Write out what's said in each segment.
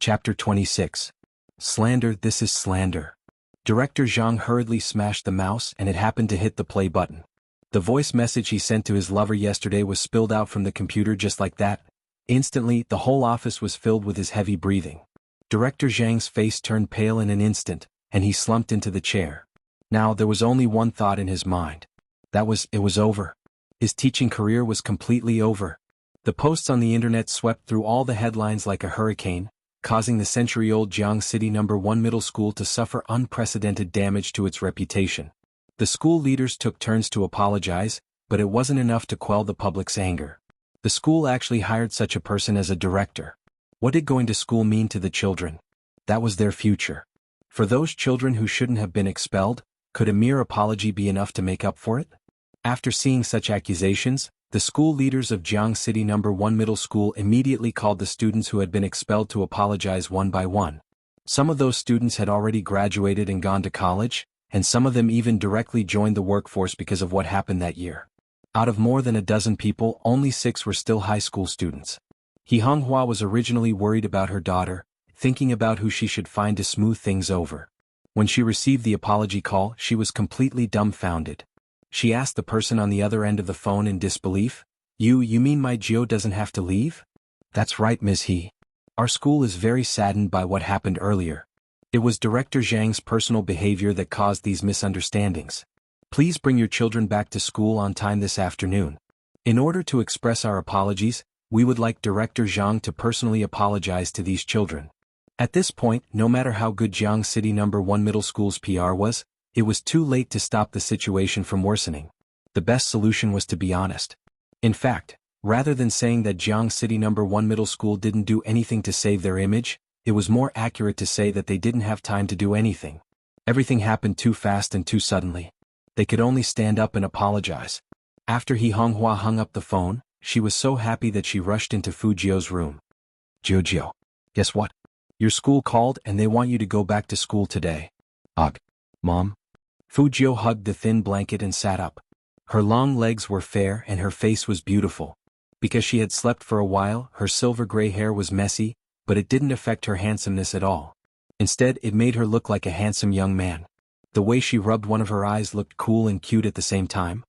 Chapter 26. Slander. This is slander. Director Zhang hurriedly smashed the mouse and it happened to hit the play button. The voice message he sent to his lover yesterday was spilled out from the computer just like that. Instantly, the whole office was filled with his heavy breathing. Director Zhang's face turned pale in an instant, and he slumped into the chair. Now there was only one thought in his mind. It was over. His teaching career was completely over. The posts on the internet swept through all the headlines like a hurricane, causing the century-old Jianghu City No. 1 middle school to suffer unprecedented damage to its reputation. The school leaders took turns to apologize, but it wasn't enough to quell the public's anger. The school actually hired such a person as a director. What did going to school mean to the children? That was their future. For those children who shouldn't have been expelled, could a mere apology be enough to make up for it? After seeing such accusations, the school leaders of Jianghu City No. 1 middle school immediately called the students who had been expelled to apologize one by one. Some of those students had already graduated and gone to college, and some of them even directly joined the workforce because of what happened that year. Out of more than a dozen people, only 6 were still high school students. Xuanhuan was originally worried about her daughter, thinking about who she should find to smooth things over. When she received the apology call, she was completely dumbfounded. She asked the person on the other end of the phone in disbelief, You mean my Gio doesn't have to leave? That's right, Ms. He. Our school is very saddened by what happened earlier. It was Director Zhang's personal behavior that caused these misunderstandings. Please bring your children back to school on time this afternoon. In order to express our apologies, we would like Director Zhang to personally apologize to these children. At this point, no matter how good Jianghu City No. 1 middle school's PR was, it was too late to stop the situation from worsening. The best solution was to be honest. In fact, rather than saying that Jianghu City No. 1 middle school didn't do anything to save their image, it was more accurate to say that they didn't have time to do anything. Everything happened too fast and too suddenly. They could only stand up and apologize. After Xuanhuan hung up the phone, she was so happy that she rushed into Fujio's room. Jojo. Guess what? Your school called and they want you to go back to school today. Ugh. Mom? Fujio hugged the thin blanket and sat up. Her long legs were fair and her face was beautiful. Because she had slept for a while, her silver-gray hair was messy, but it didn't affect her handsomeness at all. Instead, it made her look like a handsome young man. The way she rubbed one of her eyes looked cool and cute at the same time.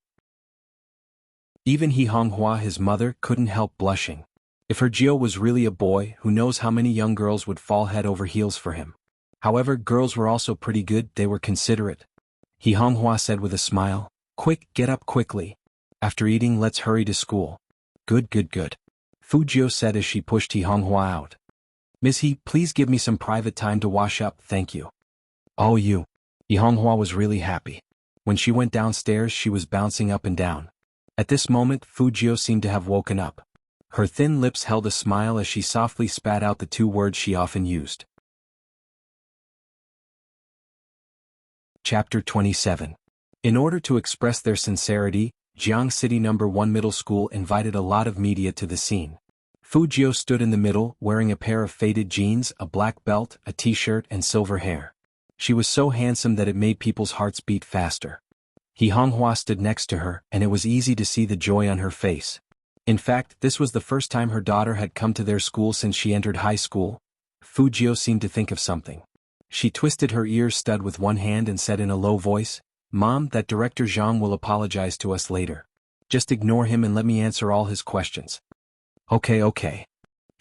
Even Xuanhuan, his mother, couldn't help blushing. If her Gio was really a boy, who knows how many young girls would fall head over heels for him. However, girls were also pretty good, they were considerate. Xuanhuan said with a smile, Quick, get up quickly. After eating, let's hurry to school. Good. Fujio said as she pushed Xuanhuan out. Ms. He, please give me some private time to wash up, thank you. Oh you. Xuanhuan was really happy. When she went downstairs, she was bouncing up and down. At this moment, Fujio seemed to have woken up. Her thin lips held a smile as she softly spat out the 2 words she often used. Chapter 27. In order to express their sincerity, Jianghu City No. 1 middle school invited a lot of media to the scene. Fujio stood in the middle, wearing a pair of faded jeans, a black belt, a t-shirt and silver hair. She was so handsome that it made people's hearts beat faster. Xuanhuan stood next to her, and it was easy to see the joy on her face. In fact, this was the first time her daughter had come to their school since she entered high school. Fujio seemed to think of something. She twisted her ear stud with one hand and said in a low voice, Mom, that Director Zhang will apologize to us later. Just ignore him and let me answer all his questions. Okay.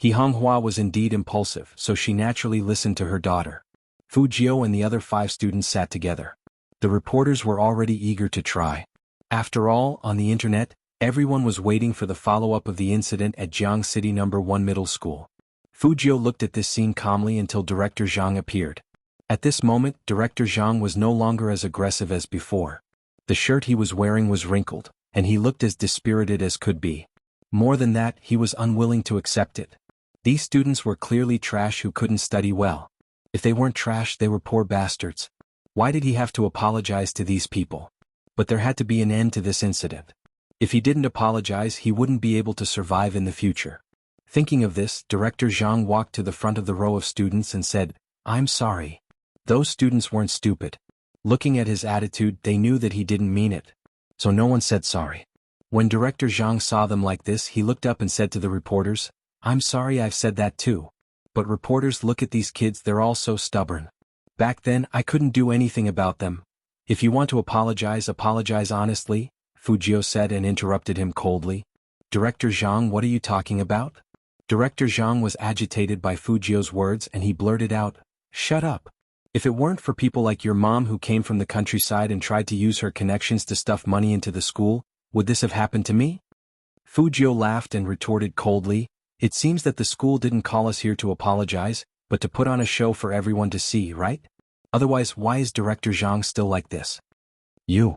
Xuanhuan was indeed impulsive, so she naturally listened to her daughter. Fujio and the other 5 students sat together. The reporters were already eager to try. After all, on the internet, everyone was waiting for the follow-up of the incident at Jianghu City No. 1 middle school. Fujio looked at this scene calmly until Director Zhang appeared. At this moment, Director Zhang was no longer as aggressive as before. The shirt he was wearing was wrinkled, and he looked as dispirited as could be. More than that, he was unwilling to accept it. These students were clearly trash who couldn't study well. If they weren't trash, they were poor bastards. Why did he have to apologize to these people? But there had to be an end to this incident. If he didn't apologize, he wouldn't be able to survive in the future. Thinking of this, Director Zhang walked to the front of the row of students and said, I'm sorry. Those students weren't stupid. Looking at his attitude, they knew that he didn't mean it. So no one said sorry. When Director Zhang saw them like this, he looked up and said to the reporters, I'm sorry, I've said that too. But reporters, look at these kids, they're all so stubborn. Back then, I couldn't do anything about them. If you want to apologize, apologize honestly, Fujio said and interrupted him coldly. Director Zhang, what are you talking about? Director Zhang was agitated by Fujio's words and he blurted out, shut up. If it weren't for people like your mom who came from the countryside and tried to use her connections to stuff money into the school, would this have happened to me? Fujio laughed and retorted coldly, it seems that the school didn't call us here to apologize, but to put on a show for everyone to see, right? Otherwise, why is Director Zhang still like this? You.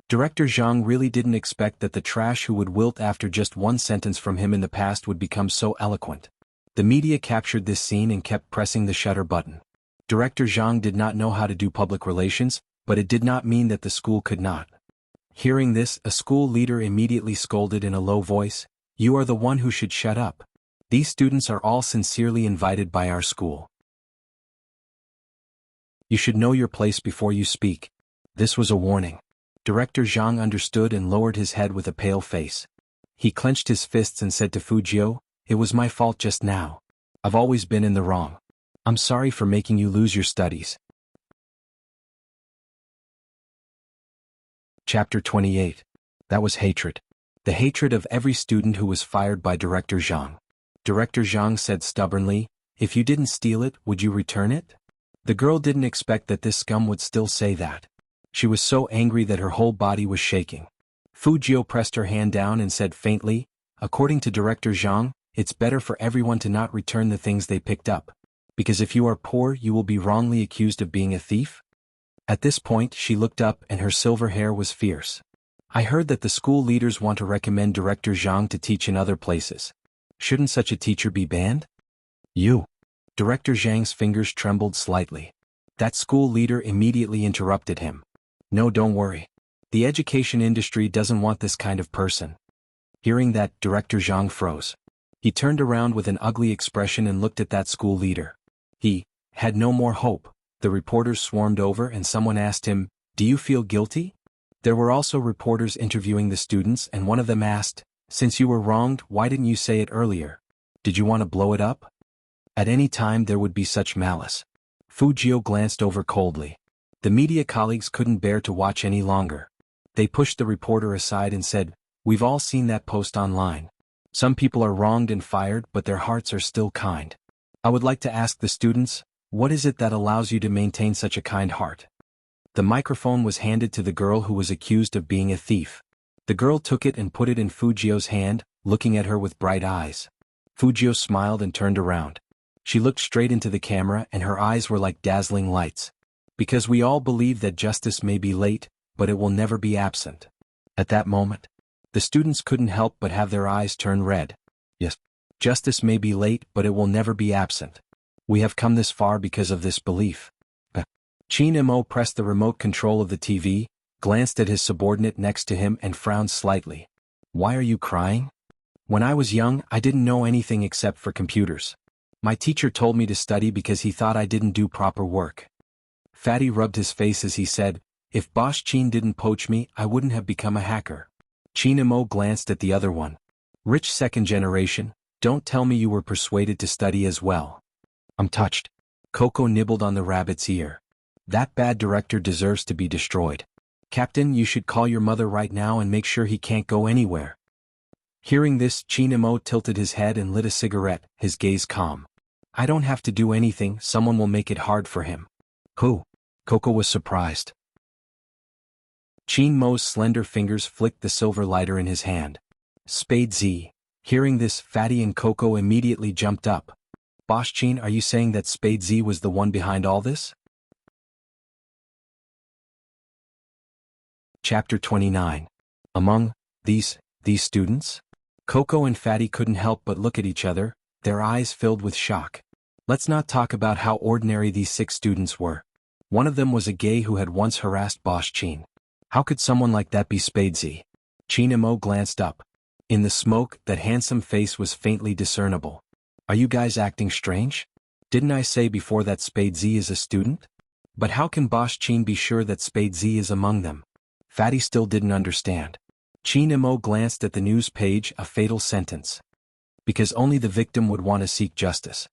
Director Zhang really didn't expect that the trash who would wilt after just one sentence from him in the past would become so eloquent. The media captured this scene and kept pressing the shutter button. Director Zhang did not know how to do public relations, but it did not mean that the school could not. Hearing this, a school leader immediately scolded in a low voice, you are the one who should shut up. These students are all sincerely invited by our school. You should know your place before you speak. This was a warning. Director Zhang understood and lowered his head with a pale face. He clenched his fists and said to Fujio, it was my fault just now. I've always been in the wrong. I'm sorry for making you lose your studies. Chapter 28. That was hatred. The hatred of every student who was fired by Director Zhang. Director Zhang said stubbornly, if you didn't steal it, would you return it? The girl didn't expect that this scum would still say that. She was so angry that her whole body was shaking. Fujio pressed her hand down and said faintly, according to Director Zhang, it's better for everyone to not return the things they picked up. Because if you are poor, you will be wrongly accused of being a thief? At this point, she looked up and her silver hair was fierce. I heard that the school leaders want to recommend Director Zhang to teach in other places. Shouldn't such a teacher be banned? You. Director Zhang's fingers trembled slightly. That school leader immediately interrupted him. No, don't worry. The education industry doesn't want this kind of person. Hearing that, Director Zhang froze. He turned around with an ugly expression and looked at that school leader. He had no more hope. The reporters swarmed over and someone asked him, do you feel guilty? There were also reporters interviewing the students and one of them asked, since you were wronged, why didn't you say it earlier? Did you want to blow it up? At any time there would be such malice. Fujio glanced over coldly. The media colleagues couldn't bear to watch any longer. They pushed the reporter aside and said, we've all seen that post online. Some people are wronged and fired, but their hearts are still kind. I would like to ask the students, what is it that allows you to maintain such a kind heart? The microphone was handed to the girl who was accused of being a thief. The girl took it and put it in Fujio's hand, looking at her with bright eyes. Fujio smiled and turned around. She looked straight into the camera and her eyes were like dazzling lights. Because we all believe that justice may be late, but it will never be absent. At that moment, the students couldn't help but have their eyes turn red. Yes, justice may be late, but it will never be absent. We have come this far because of this belief. Qin Mo pressed the remote control of the TV, glanced at his subordinate next to him and frowned slightly. Why are you crying? When I was young, I didn't know anything except for computers. My teacher told me to study because he thought I didn't do proper work. Fatty rubbed his face as he said, if Boss Qin didn't poach me, I wouldn't have become a hacker. Qin Mo glanced at the other one. Rich second generation, don't tell me you were persuaded to study as well. I'm touched. Coco nibbled on the rabbit's ear. That bad director deserves to be destroyed. Captain, you should call your mother right now and make sure he can't go anywhere. Hearing this, Qin Mo tilted his head and lit a cigarette, his gaze calm. I don't have to do anything, someone will make it hard for him. Who? Coco was surprised. Qin Mo's slender fingers flicked the silver lighter in his hand. Spade Z. Hearing this, Fatty and Coco immediately jumped up. Boss Qin, are you saying that Spade Z was the one behind all this? Chapter 29. Among these students? Coco and Fatty couldn't help but look at each other, their eyes filled with shock. Let's not talk about how ordinary these 6 students were. One of them was a gay who had once harassed Boss Qin. How could someone like that be Spadesy? Qin Mo glanced up. In the smoke, that handsome face was faintly discernible. Are you guys acting strange? Didn't I say before that Spadesy is a student? But how can Boss Qin be sure that Spadesy is among them? Fatty still didn't understand. Qin Mo glanced at the news page, a fatal sentence. Because only the victim would want to seek justice.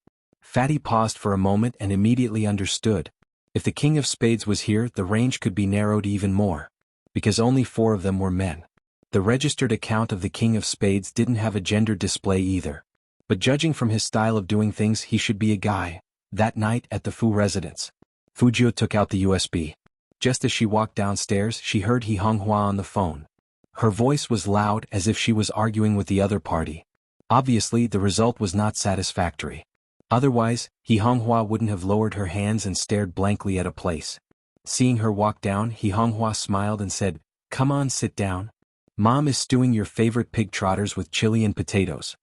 Fatty paused for a moment and immediately understood. If the King of Spades was here, the range could be narrowed even more. Because only 4 of them were men. The registered account of the King of Spades didn't have a gender display either. But judging from his style of doing things, he should be a guy. That night at the Fu residence, Fujio took out the USB. Just as she walked downstairs, she heard Xianxia on the phone. Her voice was loud, as if she was arguing with the other party. Obviously, the result was not satisfactory. Otherwise, Xianxia wouldn't have lowered her hands and stared blankly at a place. Seeing her walk down, Xianxia smiled and said, "Come on, sit down. Mom is stewing your favorite pig trotters with chili and potatoes."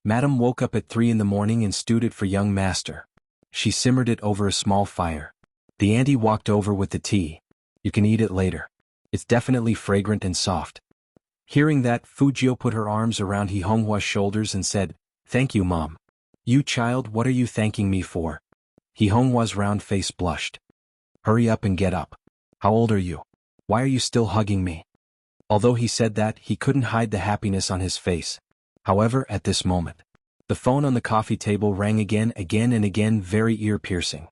Madam woke up at 3 in the morning and stewed it for young master. She simmered it over a small fire. The auntie walked over with the tea. "You can eat it later. It's definitely fragrant and soft." Hearing that, Fujio put her arms around Xianxia's shoulders and said, "Thank you, Mom." "You child, what are you thanking me for?" Xianxia's round face blushed. "Hurry up and get up. How old are you? Why are you still hugging me?" Although he said that, he couldn't hide the happiness on his face. However, at this moment, the phone on the coffee table rang again and again, very ear-piercing.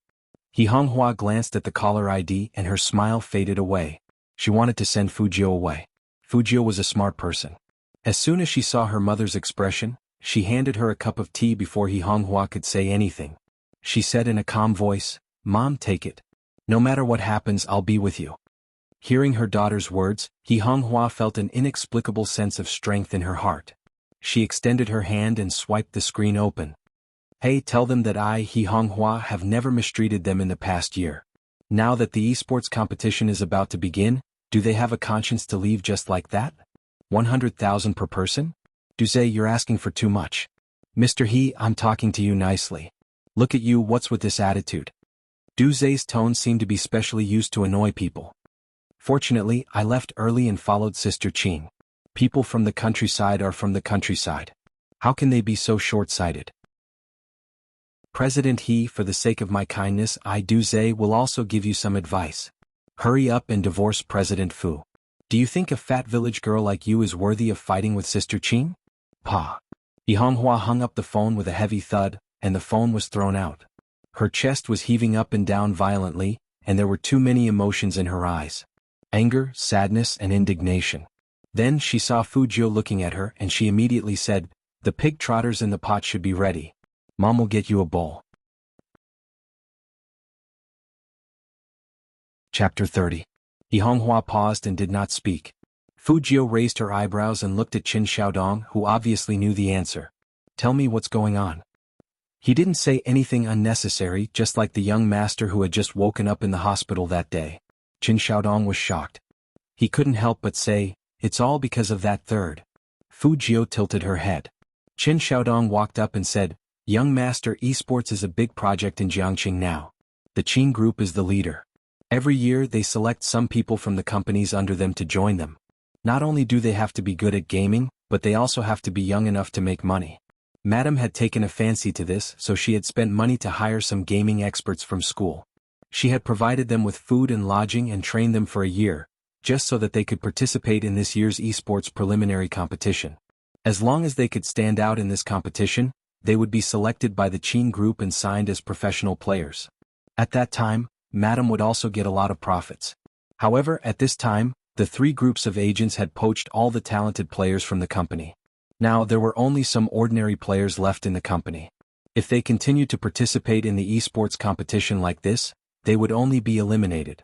Xianxia glanced at the caller ID and her smile faded away. She wanted to send Fujio away. Fujio was a smart person. As soon as she saw her mother's expression, she handed her a cup of tea before Xianxia could say anything. She said in a calm voice, "Mom, take it. No matter what happens, I'll be with you." Hearing her daughter's words, Xianxia felt an inexplicable sense of strength in her heart. She extended her hand and swiped the screen open. "Hey, tell them that I, Xianxia, have never mistreated them in the past year. Now that the esports competition is about to begin, do they have a conscience to leave just like that? 100,000 per person? Duze, you're asking for too much. Mr. He, I'm talking to you nicely. Look at you, what's with this attitude?" Duze's tone seemed to be specially used to annoy people. "Fortunately, I left early and followed Sister Qing. People from the countryside are from the countryside. How can they be so short-sighted? President He, for the sake of my kindness, I Duze will also give you some advice. Hurry up and divorce President Fu. Do you think a fat village girl like you is worthy of fighting with Sister Qing?" Pa. Xianxia hung up the phone with a heavy thud, and the phone was thrown out. Her chest was heaving up and down violently, and there were too many emotions in her eyes. Anger, sadness, and indignation. Then she saw Fujio looking at her and she immediately said, "The pig trotters in the pot should be ready. Mom will get you a bowl." Chapter 30. Xianxia paused and did not speak. Fujio raised her eyebrows and looked at Qin Xiaodong, who obviously knew the answer. "Tell me what's going on." He didn't say anything unnecessary, just like the young master who had just woken up in the hospital that day. Qin Xiaodong was shocked. He couldn't help but say, "It's all because of that third." Fujio tilted her head. Qin Xiaodong walked up and said, "Young master, esports is a big project in Jiangqing now. The Qing group is the leader. Every year they select some people from the companies under them to join them. Not only do they have to be good at gaming, but they also have to be young enough to make money." Madam had taken a fancy to this, so she had spent money to hire some gaming experts from school. She had provided them with food and lodging and trained them for a year, just so that they could participate in this year's esports preliminary competition. As long as they could stand out in this competition, they would be selected by the Qing group and signed as professional players. At that time, Madam would also get a lot of profits. However, at this time, the 3 groups of agents had poached all the talented players from the company. Now there were only some ordinary players left in the company. If they continued to participate in the esports competition like this, they would only be eliminated.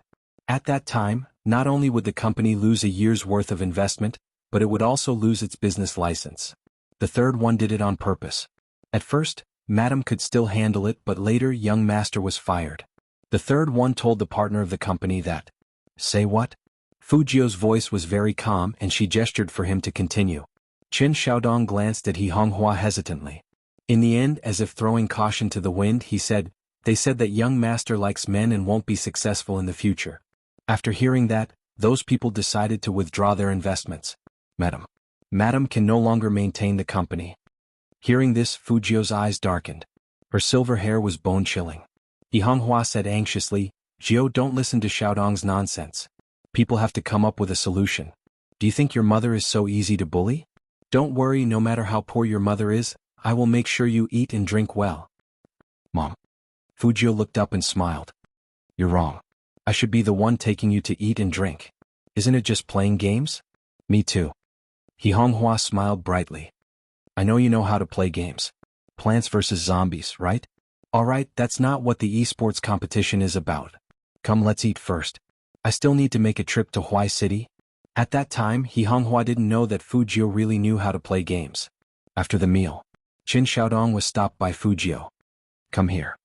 At that time, not only would the company lose a year's worth of investment, but it would also lose its business license. The third one did it on purpose. At first, Madam could still handle it, but later young master was fired. The third one told the partner of the company that. "Say what?" Fujio's voice was very calm and she gestured for him to continue. Qin Xiaodong glanced at Xianxia hesitantly. In the end, as if throwing caution to the wind, he said, "They said that young master likes men and won't be successful in the future." After hearing that, those people decided to withdraw their investments. Madam can no longer maintain the company. Hearing this, Fujio's eyes darkened. Her silver hair was bone-chilling. Xianxia said anxiously, "Jiao, don't listen to Xiaodong's nonsense. People have to come up with a solution. Do you think your mother is so easy to bully? Don't worry, no matter how poor your mother is, I will make sure you eat and drink well." Mom. Fujio looked up and smiled. You're wrong. I should be the one taking you to eat and drink. Isn't it just playing games? Me too. Xianxia smiled brightly. I know you know how to play games. Plants vs. Zombies, right? Alright, that's not what the esports competition is about. Come, let's eat first. I still need to make a trip to Huai City. At that time, Xianxia didn't know that Fujio really knew how to play games. After the meal, Qin Xiaodong was stopped by Fujio. Come here.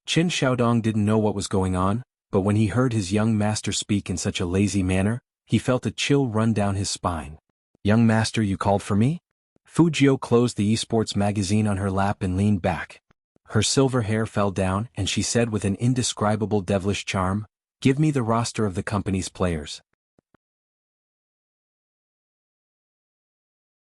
Qin Xiaodong didn't know what was going on, but when he heard his young master speak in such a lazy manner, he felt a chill run down his spine. Young master, you called for me? Fujio closed the esports magazine on her lap and leaned back. Her silver hair fell down and she said with an indescribable devilish charm, Give me the roster of the company's players.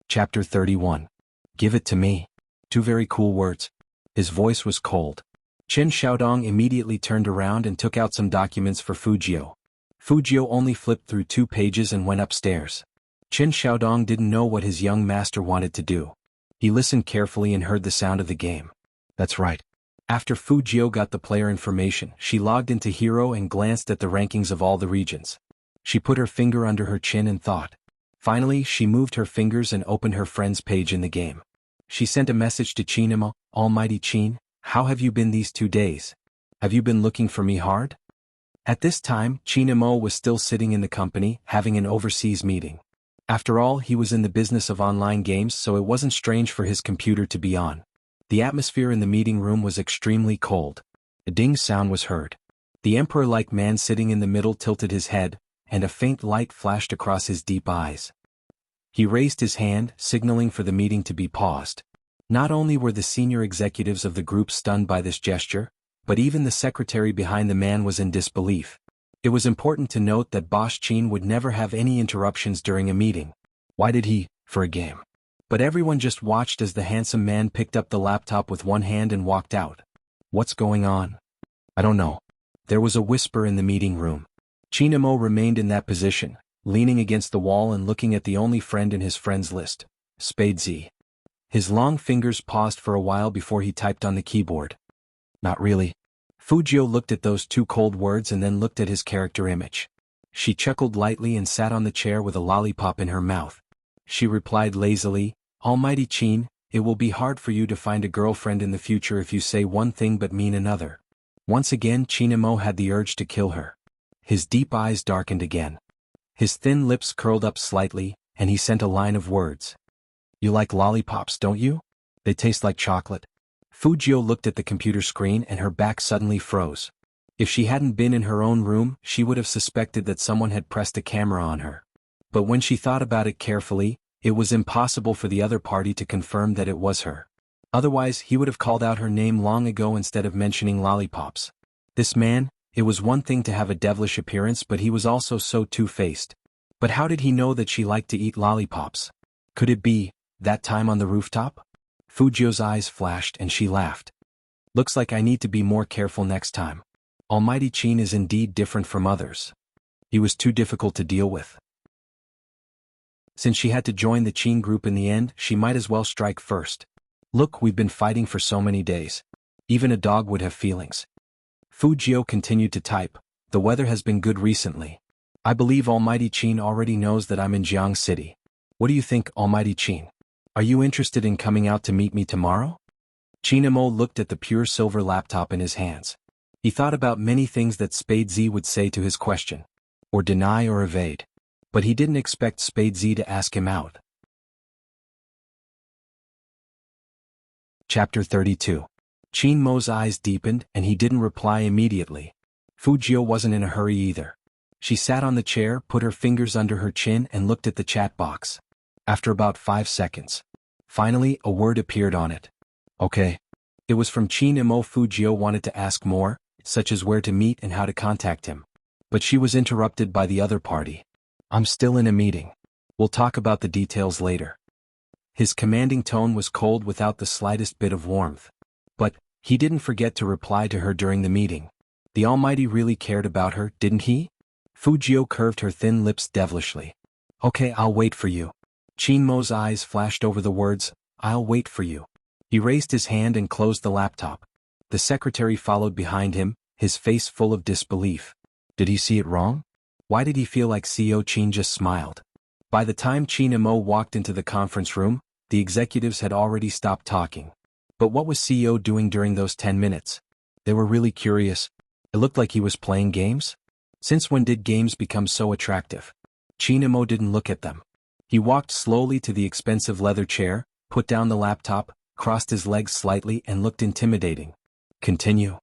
Chapter 31. Give it to me. Two very cool words. His voice was cold. Qin Xiaodong immediately turned around and took out some documents for Fujio. Fujio only flipped through 2 pages and went upstairs. Qin Xiaodong didn't know what his young master wanted to do. He listened carefully and heard the sound of the game. That's right. After Fujio got the player information, she logged into Hero and glanced at the rankings of all the regions. She put her finger under her chin and thought. Finally, she moved her fingers and opened her friend's page in the game. She sent a message to Qinemo, Almighty Qin, how have you been these 2 days? Have you been looking for me hard? At this time, Qinemo was still sitting in the company, having an overseas meeting. After all, he was in the business of online games, so it wasn't strange for his computer to be on. The atmosphere in the meeting room was extremely cold. A ding sound was heard. The emperor-like man sitting in the middle tilted his head, and a faint light flashed across his deep eyes. He raised his hand, signaling for the meeting to be paused. Not only were the senior executives of the group stunned by this gesture, but even the secretary behind the man was in disbelief. It was important to note that Boss Qin would never have any interruptions during a meeting. Why did he, for a game? But everyone just watched as the handsome man picked up the laptop with one hand and walked out. What's going on? I don't know. There was a whisper in the meeting room. Qinemo remained in that position, leaning against the wall and looking at the only friend in his friends list, Spade Z. His long fingers paused for a while before he typed on the keyboard. Not really. Fujio looked at those 2 cold words and then looked at his character image. She chuckled lightly and sat on the chair with a lollipop in her mouth. She replied lazily, Almighty Qin, it will be hard for you to find a girlfriend in the future if you say one thing but mean another. Once again Qinemo had the urge to kill her. His deep eyes darkened again. His thin lips curled up slightly, and he sent a line of words. You like lollipops, don't you? They taste like chocolate. Fujio looked at the computer screen and her back suddenly froze. If she hadn't been in her own room, she would have suspected that someone had pressed a camera on her. But when she thought about it carefully, it was impossible for the other party to confirm that it was her. Otherwise, he would have called out her name long ago instead of mentioning lollipops. This man, it was one thing to have a devilish appearance, but he was also so two-faced. But how did he know that she liked to eat lollipops? Could it be that time on the rooftop? Fujio's eyes flashed and she laughed. Looks like I need to be more careful next time. Almighty Qin is indeed different from others. He was too difficult to deal with. Since she had to join the Qin group in the end, she might as well strike first. Look, we've been fighting for so many days. Even a dog would have feelings. Fujio continued to type. The weather has been good recently. I believe Almighty Qin already knows that I'm in Jianghu City. What do you think, Almighty Qin? Are you interested in coming out to meet me tomorrow? Qinemo looked at the pure silver laptop in his hands. He thought about many things that Spade Z would say to his question. Or deny or evade. But he didn't expect Spade Z to ask him out. Chapter 32. Qinmo's eyes deepened and he didn't reply immediately. Fujio wasn't in a hurry either. She sat on the chair, put her fingers under her chin and looked at the chat box. After about 5 seconds. Finally, a word appeared on it. Okay. It was from Qinemo. Fujio wanted to ask more, such as where to meet and how to contact him. But she was interrupted by the other party. I'm still in a meeting. We'll talk about the details later. His commanding tone was cold without the slightest bit of warmth. But he didn't forget to reply to her during the meeting. The Almighty really cared about her, didn't he? Fujio curved her thin lips devilishly. Okay, I'll wait for you. Qinmo's eyes flashed over the words, I'll wait for you. He He raised his hand and closed the laptop. The secretary followed behind him, his face full of disbelief. Did he see it wrong? Why did he feel like CEO Qin just smiled? By the time Qin and Mo walked into the conference room, the executives had already stopped talking. But what was CEO doing during those 10 minutes? They were really curious. It looked like he was playing games. Since when did games become so attractive? Qin and Mo didn't look at them. He walked slowly to the expensive leather chair, put down the laptop, crossed his legs slightly and looked intimidating. Continue.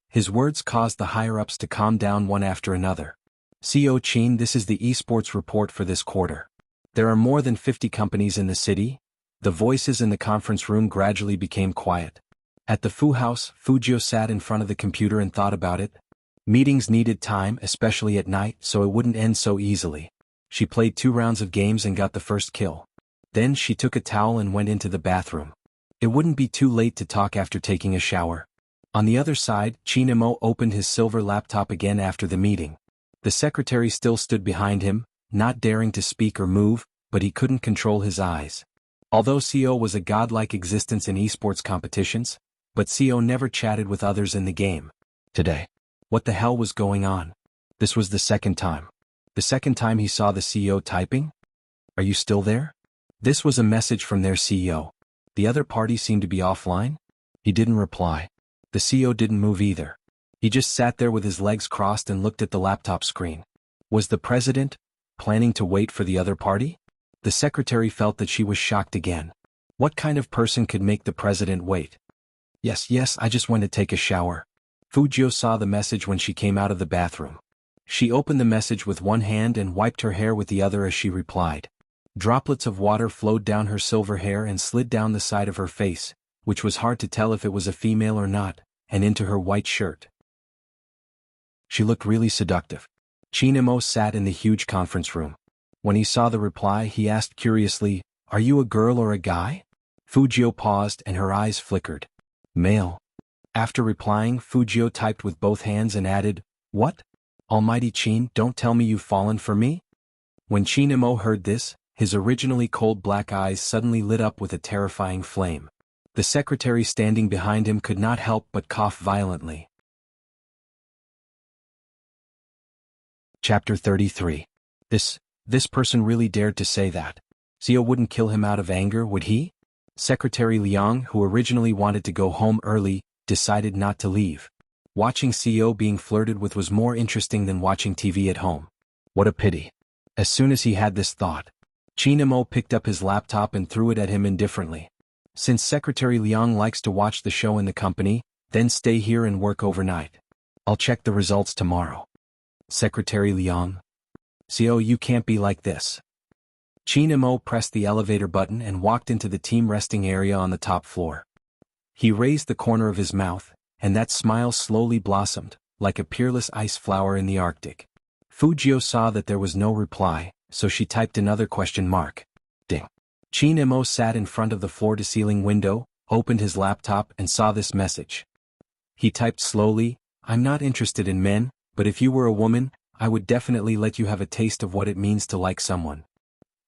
His words caused the higher-ups to calm down one after another. CEO Qin, this is the esports report for this quarter. There are more than 50 companies in the city. The voices in the conference room gradually became quiet. At the Fu House, Fujio sat in front of the computer and thought about it. Meetings needed time, especially at night, so it wouldn't end so easily. She played 2 rounds of games and got the first kill. Then she took a towel and went into the bathroom. It wouldn't be too late to talk after taking a shower. On the other side, Qin and Mo opened his silver laptop again after the meeting. The secretary still stood behind him, not daring to speak or move, but he couldn't control his eyes. Although CEO was a godlike existence in esports competitions, but CEO never chatted with others in the game. Today. What the hell was going on? This was the second time. The second time he saw the CEO typing? Are you still there? This was a message from their CEO. The other party seemed to be offline. He didn't reply. The CEO didn't move either. He just sat there with his legs crossed and looked at the laptop screen. Was the president planning to wait for the other party? The secretary felt that she was shocked again. What kind of person could make the president wait? Yes, I just went to take a shower. Fujio saw the message when she came out of the bathroom. She opened the message with one hand and wiped her hair with the other as she replied. Droplets of water flowed down her silver hair and slid down the side of her face, which was hard to tell if it was a female or not, and into her white shirt. She looked really seductive. Qin and Mo sat in the huge conference room. When he saw the reply, he asked curiously, "Are you a girl or a guy?" Fujio paused and her eyes flickered. "Male." After replying, Fujio typed with both hands and added, "What? Almighty Qin, don't tell me you've fallen for me?" When Qin and Mo heard this, his originally cold black eyes suddenly lit up with a terrifying flame. The secretary standing behind him could not help but cough violently. Chapter 33. This person really dared to say that. CEO wouldn't kill him out of anger, would he? Secretary Liang, who originally wanted to go home early, decided not to leave. Watching CEO being flirted with was more interesting than watching TV at home. What a pity. As soon as he had this thought, Qin and Mo picked up his laptop and threw it at him indifferently. Since Secretary Liang likes to watch the show in the company, then stay here and work overnight. I'll check the results tomorrow. Secretary Liang. CEO, you can't be like this. Qin and Mo pressed the elevator button and walked into the team resting area on the top floor. He raised the corner of his mouth, and that smile slowly blossomed, like a peerless ice flower in the Arctic. Fujio saw that there was no reply, so she typed another question mark. Ding. Qin and Mo sat in front of the floor-to-ceiling window, opened his laptop and saw this message. He typed slowly, "I'm not interested in men, but if you were a woman, I would definitely let you have a taste of what it means to like someone."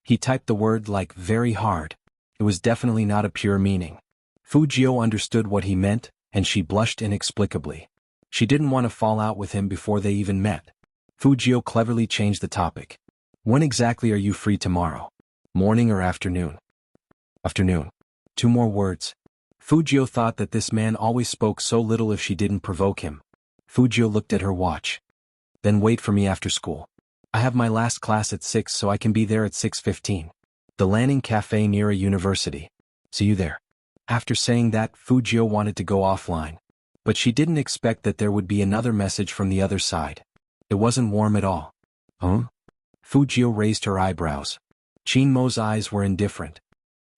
He typed the word "like" very hard. It was definitely not a pure meaning. Fujio understood what he meant, and she blushed inexplicably. She didn't want to fall out with him before they even met. Fujio cleverly changed the topic. "When exactly are you free tomorrow? Morning or afternoon?" "Afternoon." 2 more words. Fujio thought that this man always spoke so little if she didn't provoke him. Fujio looked at her watch. "Then wait for me after school. I have my last class at 6, so I can be there at 6:15. The Lanning Cafe near a university. See you there." After saying that, Fujio wanted to go offline. But she didn't expect that there would be another message from the other side. It wasn't warm at all. Huh? Fujio raised her eyebrows. Qin Mo's eyes were indifferent.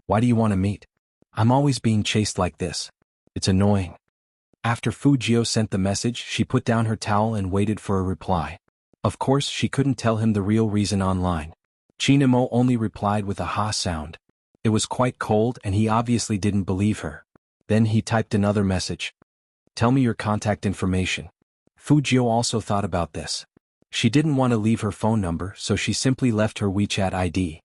"Why do you want to meet? I'm always being chased like this. It's annoying." After Fujio sent the message, she put down her towel and waited for a reply. Of course, she couldn't tell him the real reason online. Qin and Mo only replied with a ha sound. It was quite cold and he obviously didn't believe her. Then he typed another message. "Tell me your contact information." Fujio also thought about this. She didn't want to leave her phone number, so she simply left her WeChat ID.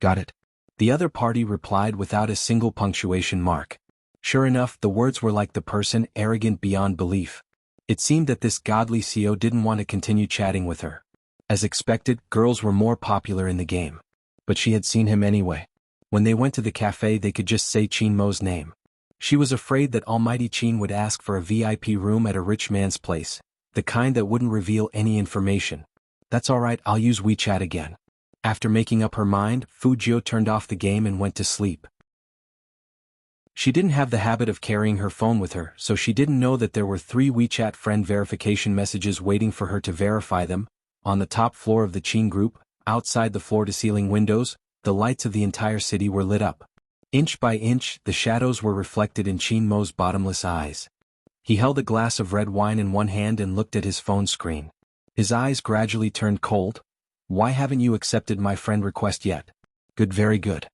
"Got it." The other party replied without a single punctuation mark. Sure enough, the words were like the person, arrogant beyond belief. It seemed that this godly CEO didn't want to continue chatting with her. As expected, girls were more popular in the game. But she had seen him anyway. When they went to the cafe, they could just say Qin Mo's name. She was afraid that Almighty Qin would ask for a VIP room at a rich man's place, the kind that wouldn't reveal any information. That's alright, I'll use WeChat again. After making up her mind, Fu Jiu turned off the game and went to sleep. She didn't have the habit of carrying her phone with her, so she didn't know that there were 3 WeChat friend verification messages waiting for her to verify them. On the top floor of the Qin group, outside the floor-to-ceiling windows, the lights of the entire city were lit up. Inch by inch, the shadows were reflected in Qin Mo's bottomless eyes. He held a glass of red wine in one hand and looked at his phone screen. His eyes gradually turned cold. Why haven't you accepted my friend request yet? Good, very good.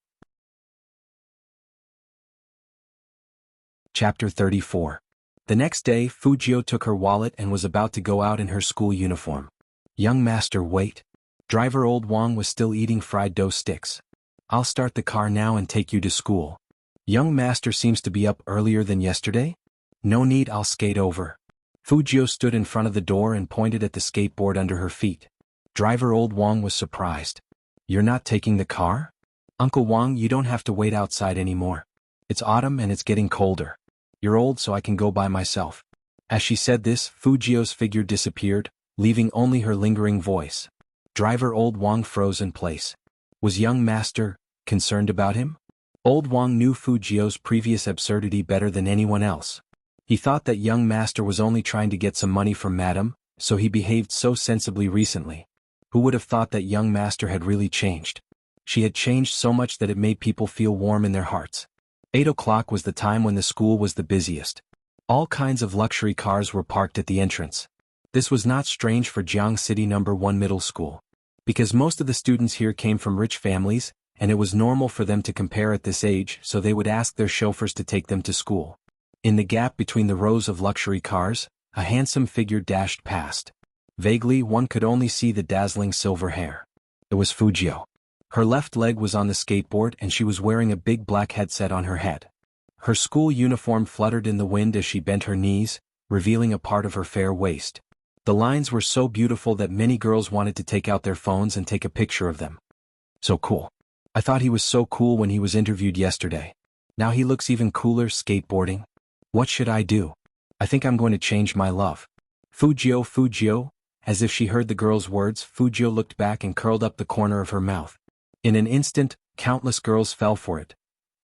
Chapter 34. The next day, Fu Jiu took her wallet and was about to go out in her school uniform. Young master, wait. Driver Old Wang was still eating fried dough sticks. I'll start the car now and take you to school. Young master seems to be up earlier than yesterday? No need, I'll skate over. Fu Jiu stood in front of the door and pointed at the skateboard under her feet. Driver Old Wang was surprised. You're not taking the car? Uncle Wang, you don't have to wait outside anymore. It's autumn and it's getting colder. You're old, so I can go by myself. As she said this, Fu Jiu's figure disappeared, leaving only her lingering voice. Driver Old Wang froze in place. Was young master concerned about him? Old Wang knew Fu Jiu's previous absurdity better than anyone else. He thought that young master was only trying to get some money from madam, so he behaved so sensibly recently. Who would have thought that young master had really changed? She had changed so much that it made people feel warm in their hearts. 8 o'clock was the time when the school was the busiest. All kinds of luxury cars were parked at the entrance. This was not strange for Jiang City No. 1 Middle School. Because most of the students here came from rich families, and it was normal for them to compare at this age, so they would ask their chauffeurs to take them to school. In the gap between the rows of luxury cars, a handsome figure dashed past. Vaguely, one could only see the dazzling silver hair. It was Fu Jiu. Her left leg was on the skateboard and she was wearing a big black headset on her head. Her school uniform fluttered in the wind as she bent her knees, revealing a part of her fair waist. The lines were so beautiful that many girls wanted to take out their phones and take a picture of them. So cool. I thought he was so cool when he was interviewed yesterday. Now he looks even cooler skateboarding. What should I do? I think I'm going to change my love. Fu Jiu. As if she heard the girl's words, Fu Jiu looked back and curled up the corner of her mouth. In an instant, countless girls fell for it.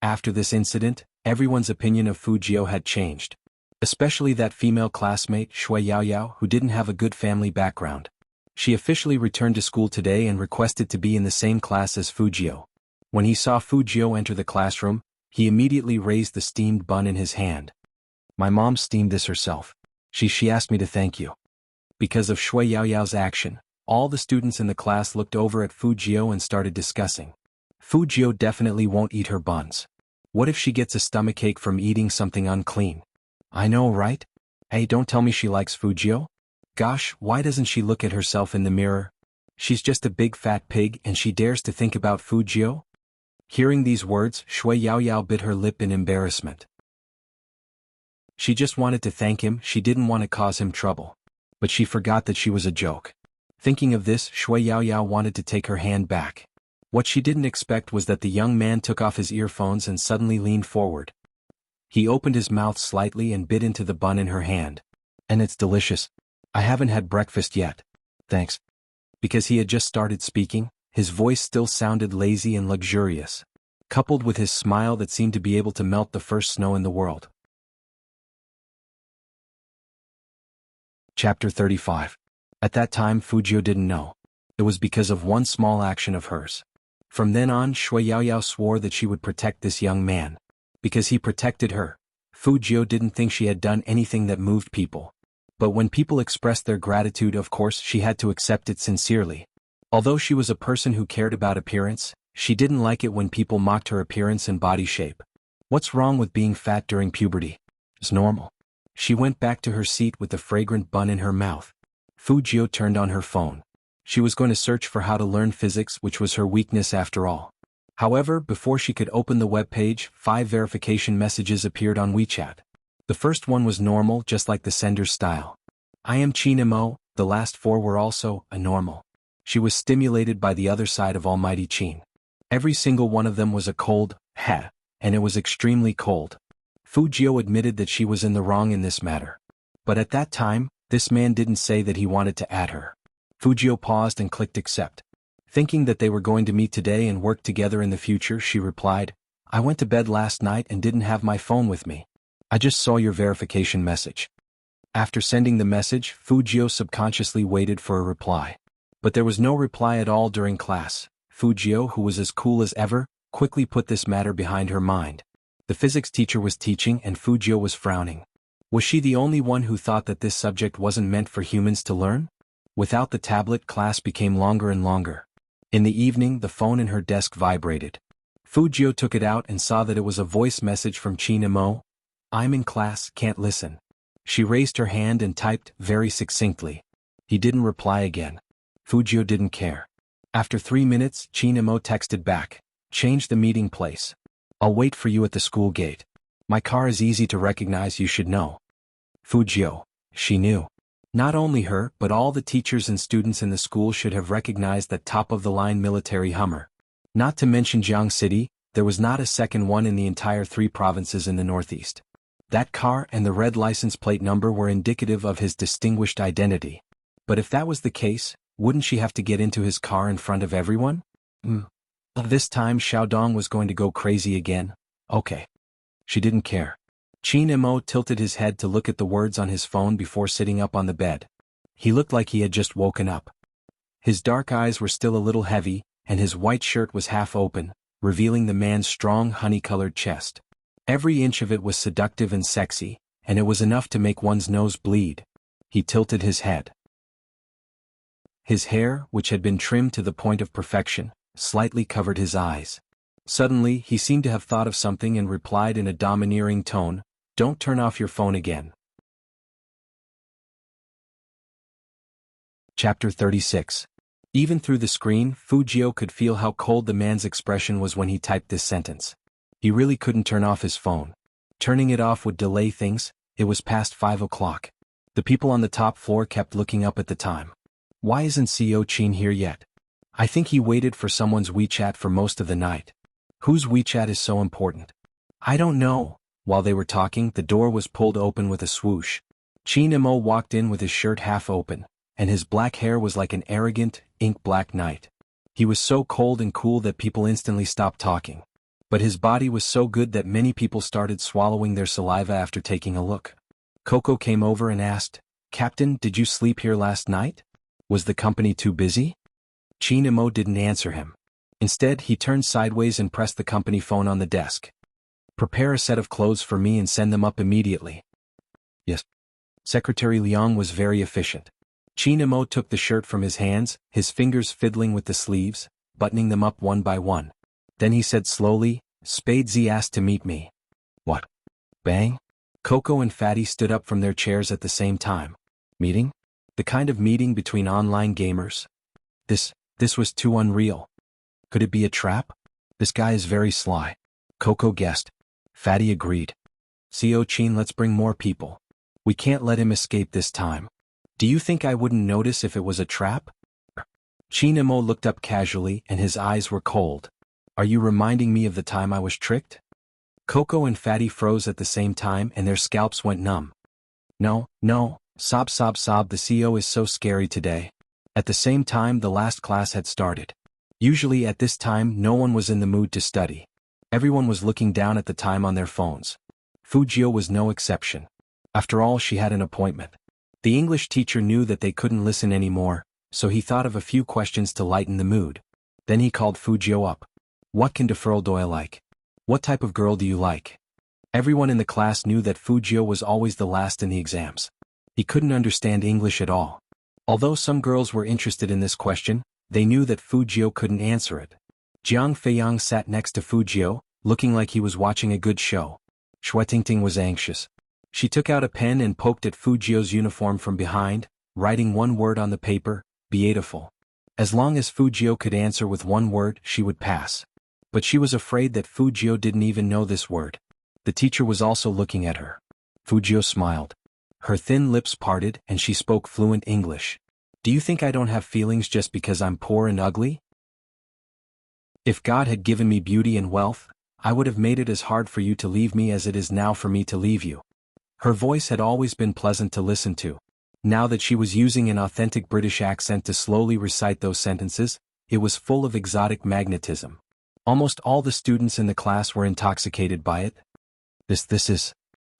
After this incident, everyone's opinion of Fu Jiu had changed. Especially that female classmate, Xiaoyao, who didn't have a good family background. She officially returned to school today and requested to be in the same class as Fu Jiu. When he saw Fu Jiu enter the classroom, he immediately raised the steamed bun in his hand. My mom steamed this herself. She asked me to thank you. Because of Shui Yaoyao's action, all the students in the class looked over at Fu Jiu and started discussing. Fu Jiu definitely won't eat her buns. What if she gets a stomachache from eating something unclean? I know, right? Hey, don't tell me she likes Fu Jiu. Gosh, why doesn't she look at herself in the mirror? She's just a big fat pig and she dares to think about Fu Jiu? Hearing these words, Shui Yaoyao bit her lip in embarrassment. She just wanted to thank him, she didn't want to cause him trouble. But she forgot that she was a joke. Thinking of this, Shui Yaoyao wanted to take her hand back. What she didn't expect was that the young man took off his earphones and suddenly leaned forward. He opened his mouth slightly and bit into the bun in her hand. And it's delicious. I haven't had breakfast yet. Thanks. Because he had just started speaking, his voice still sounded lazy and luxurious, coupled with his smile that seemed to be able to melt the first snow in the world. Chapter 35. At that time Fu Jiu didn't know. It was because of one small action of hers. From then on, Shui Yaoyao swore that she would protect this young man. Because he protected her, Fu Jiu didn't think she had done anything that moved people. But when people expressed their gratitude, of course she had to accept it sincerely. Although she was a person who cared about appearance, she didn't like it when people mocked her appearance and body shape. What's wrong with being fat during puberty? It's normal. She went back to her seat with the fragrant bun in her mouth. Fu Jiu turned on her phone. She was going to search for how to learn physics, which was her weakness after all. However, before she could open the web page, 5 verification messages appeared on WeChat. The first one was normal, just like the sender's style. I am Qin. The last 4 were also a normal. She was stimulated by the other side of Almighty Qin. Every single one of them was a cold, heh, and it was extremely cold. Fu Jiu admitted that she was in the wrong in this matter. But at that time, this man didn't say that he wanted to add her. Fu Jiu paused and clicked accept. Thinking that they were going to meet today and work together in the future, she replied, I went to bed last night and didn't have my phone with me. I just saw your verification message. After sending the message, Fu Jiu subconsciously waited for a reply. But there was no reply at all during class. Fu Jiu, who was as cool as ever, quickly put this matter behind her mind. The physics teacher was teaching and Fu Jiu was frowning. Was she the only one who thought that this subject wasn't meant for humans to learn? Without the tablet, class became longer and longer. In the evening, the phone in her desk vibrated. Fu Jiu took it out and saw that it was a voice message from Qin. I'm in class, can't listen. She raised her hand and typed very succinctly. He didn't reply again. Fu Jiu didn't care. After 3 minutes, Qin texted back. Change the meeting place. I'll wait for you at the school gate. My car is easy to recognize, you should know. Fu Jiu. She knew. Not only her, but all the teachers and students in the school should have recognized that top-of-the-line military Hummer. Not to mention Jianghu City, there was not a second one in the entire 3 provinces in the northeast. That car and the red license plate number were indicative of his distinguished identity. But if that was the case, wouldn't she have to get into his car in front of everyone? This time Xiaodong was going to go crazy again. Okay. She didn't care. Qin tilted his head to look at the words on his phone before sitting up on the bed. He looked like he had just woken up. His dark eyes were still a little heavy, and his white shirt was half open, revealing the man's strong honey-colored chest. Every inch of it was seductive and sexy, and it was enough to make one's nose bleed. He tilted his head. His hair, which had been trimmed to the point of perfection, slightly covered his eyes. Suddenly, he seemed to have thought of something and replied in a domineering tone, Don't turn off your phone again. Chapter 36. Even through the screen, Fu Jiu could feel how cold the man's expression was when he typed this sentence. He really couldn't turn off his phone. Turning it off would delay things. It was past 5 o'clock. The people on the top floor kept looking up at the time. Why isn't CEO Qin here yet? I think he waited for someone's WeChat for most of the night. Whose WeChat is so important? I don't know. While they were talking, the door was pulled open with a swoosh. Qin walked in with his shirt half open, and his black hair was like an arrogant, ink-black night. He was so cold and cool that people instantly stopped talking. But his body was so good that many people started swallowing their saliva after taking a look. Coco came over and asked, Captain, did you sleep here last night? Was the company too busy? Qin didn't answer him. Instead, he turned sideways and pressed the company phone on the desk. Prepare a set of clothes for me and send them up immediately. Yes. Secretary Liang was very efficient. Qin took the shirt from his hands, his fingers fiddling with the sleeves, buttoning them up one by one. Then he said slowly, Spade Z asked to meet me. What? Bang? Coco and Fatty stood up from their chairs at the same time. Meeting? The kind of meeting between online gamers? This was too unreal. Could it be a trap? This guy is very sly. Coco guessed. Fatty agreed. CO Qin, let's bring more people. We can't let him escape this time. Do you think I wouldn't notice if it was a trap? Qin looked up casually and his eyes were cold. Are you reminding me of the time I was tricked? Coco and Fatty froze at the same time and their scalps went numb. No, sob, the CO is so scary today. At the same time, the last class had started. Usually at this time, no one was in the mood to study. Everyone was looking down at the time on their phones. Fu Jiu was no exception. After all, she had an appointment. The English teacher knew that they couldn't listen anymore, so he thought of a few questions to lighten the mood. Then he called Fu Jiu up. What can Deferral Doyle like? What type of girl do you like? Everyone in the class knew that Fu Jiu was always the last in the exams. He couldn't understand English at all. Although some girls were interested in this question, they knew that Fu Jiu couldn't answer it. Jiang Feiyang sat next to Fu Jiu, looking like he was watching a good show. Shuetingting was anxious. She took out a pen and poked at Fu Jiu's uniform from behind, writing one word on the paper, beautiful. As long as Fu Jiu could answer with one word, she would pass. But she was afraid that Fujio didn't even know this word. The teacher was also looking at her. Fujio smiled. Her thin lips parted and she spoke fluent English. Do you think I don't have feelings just because I'm poor and ugly? If God had given me beauty and wealth, I would have made it as hard for you to leave me as it is now for me to leave you. Her voice had always been pleasant to listen to. Now that she was using an authentic British accent to slowly recite those sentences, it was full of exotic magnetism. Almost all the students in the class were intoxicated by it. This is...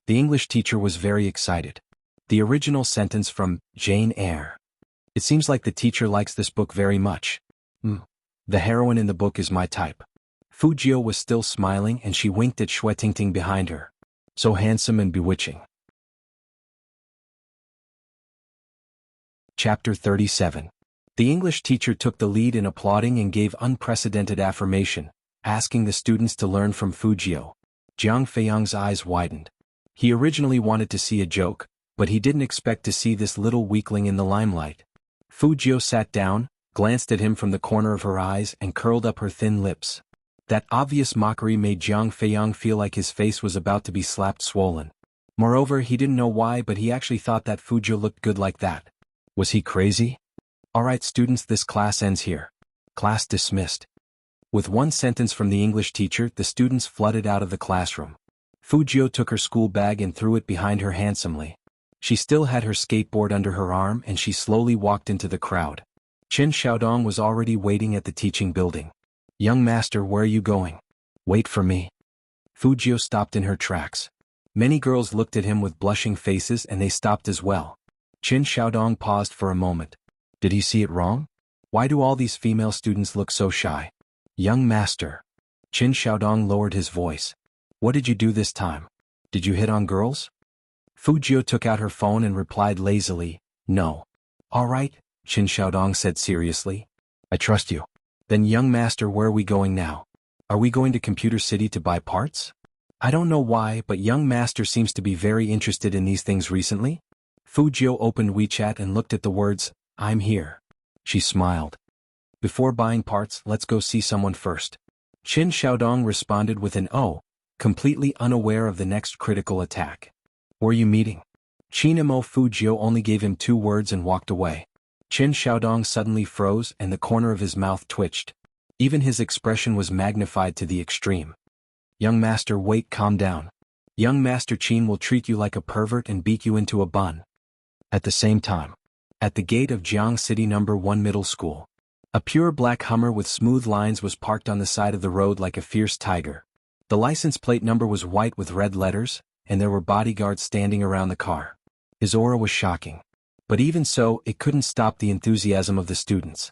The English teacher was very excited. The original sentence from Jane Eyre. It seems like the teacher likes this book very much. The heroine in the book is my type. Fujio was still smiling and she winked at Xuetingting behind her. So handsome and bewitching. Chapter 37. The English teacher took the lead in applauding and gave unprecedented affirmation, asking the students to learn from Fujio. Jiang Feiyang's eyes widened. He originally wanted to see a joke, but he didn't expect to see this little weakling in the limelight. Fujio sat down, glanced at him from the corner of her eyes and curled up her thin lips. That obvious mockery made Jiang Feiyang feel like his face was about to be slapped swollen. Moreover, he didn't know why, but he actually thought that Fujio looked good like that. Was he crazy? Alright students, this class ends here. Class dismissed. With one sentence from the English teacher, the students flooded out of the classroom. Fujio took her school bag and threw it behind her handsomely. She still had her skateboard under her arm and she slowly walked into the crowd. Qin Xiaodong was already waiting at the teaching building. Young master, where are you going? Wait for me. Fujio stopped in her tracks. Many girls looked at him with blushing faces and they stopped as well. Qin Xiaodong paused for a moment. Did he see it wrong? Why do all these female students look so shy? Young master. Qin Xiaodong lowered his voice. What did you do this time? Did you hit on girls? Fujio took out her phone and replied lazily, no. Alright, Qin Xiaodong said seriously. I trust you. Then young master, where are we going now? Are we going to Computer City to buy parts? I don't know why, but young master seems to be very interested in these things recently. Fujio opened WeChat and looked at the words, I'm here. She smiled. Before buying parts, let's go see someone first. Qin Xiaodong responded with an oh, completely unaware of the next critical attack. Were you meeting? Chinamo. Fujio only gave him 2 words and walked away. Qin Xiaodong suddenly froze and the corner of his mouth twitched. Even his expression was magnified to the extreme. Young master, wait, calm down. Young master Qin will treat you like a pervert and beat you into a bun. At the same time. At the gate of Jiang City No. 1 Middle School. A pure black Hummer with smooth lines was parked on the side of the road like a fierce tiger. The license plate number was white with red letters, and there were bodyguards standing around the car. His aura was shocking. But even so, it couldn't stop the enthusiasm of the students.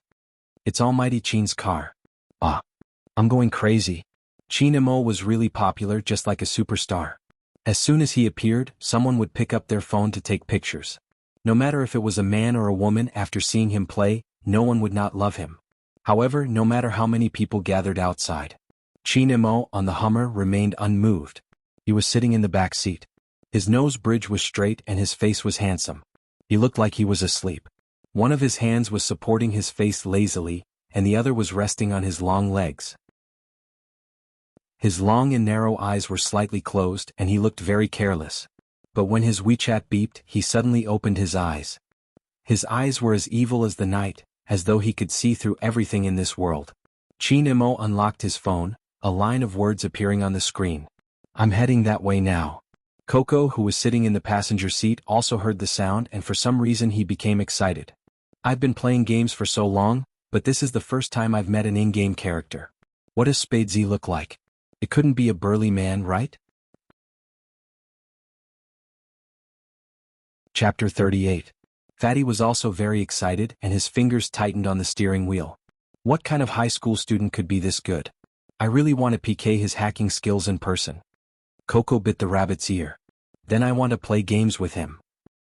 It's Almighty Qin's car. Ah. I'm going crazy. Qin Mo was really popular, just like a superstar. As soon as he appeared, someone would pick up their phone to take pictures. No matter if it was a man or a woman, after seeing him play, no one would not love him. However, no matter how many people gathered outside, Qin Mo on the Hummer remained unmoved. He was sitting in the back seat. His nose bridge was straight and his face was handsome. He looked like he was asleep. One of his hands was supporting his face lazily, and the other was resting on his long legs. His long and narrow eyes were slightly closed and he looked very careless. But when his WeChat beeped, he suddenly opened his eyes. His eyes were as evil as the night, as though he could see through everything in this world. Qin Mo unlocked his phone, a line of words appearing on the screen. I'm heading that way now. Coco, who was sitting in the passenger seat, also heard the sound and for some reason he became excited. I've been playing games for so long, but this is the first time I've met an in-game character. What does Spadesy look like? It couldn't be a burly man, right? Chapter 38. Fatty was also very excited and his fingers tightened on the steering wheel. What kind of high school student could be this good? I really want to PK his hacking skills in person. Coco bit the rabbit's ear. Then I want to play games with him.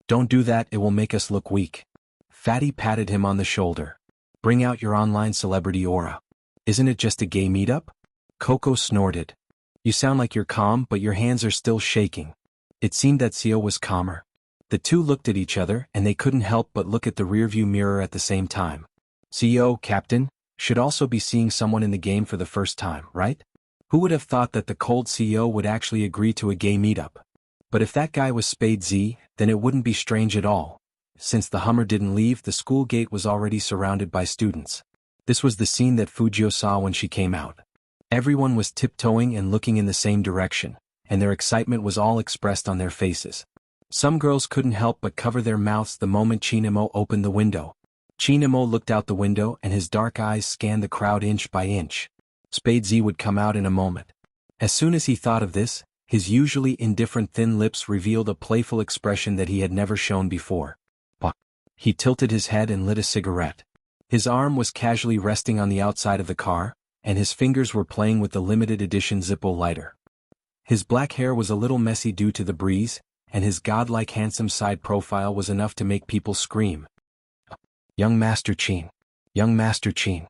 Don't do that, it will make us look weak. Fatty patted him on the shoulder. Bring out your online celebrity aura. Isn't it just a gay meetup? Coco snorted. You sound like you're calm, but your hands are still shaking. It seemed that Sio was calmer. The two looked at each other and they couldn't help but look at the rearview mirror at the same time. CEO, Captain, Should also be seeing someone in the game for the first time, right? Who would have thought that the cold CEO would actually agree to a gay meetup? But if that guy was Spade Z, then it wouldn't be strange at all. Since the Hummer didn't leave, the school gate was already surrounded by students. This was the scene that Fujio saw when she came out. Everyone was tiptoeing and looking in the same direction, and their excitement was all expressed on their faces. Some girls couldn't help but cover their mouths the moment Chinamo opened the window. Chinamo looked out the window and his dark eyes scanned the crowd inch by inch. Spade Z would come out in a moment. As soon as he thought of this, his usually indifferent thin lips revealed a playful expression that he had never shown before. He tilted his head and lit a cigarette. His arm was casually resting on the outside of the car, and his fingers were playing with the limited edition Zippo lighter. His black hair was a little messy due to the breeze, and his godlike handsome side profile was enough to make people scream. Young Master Qin. Young Master Qin.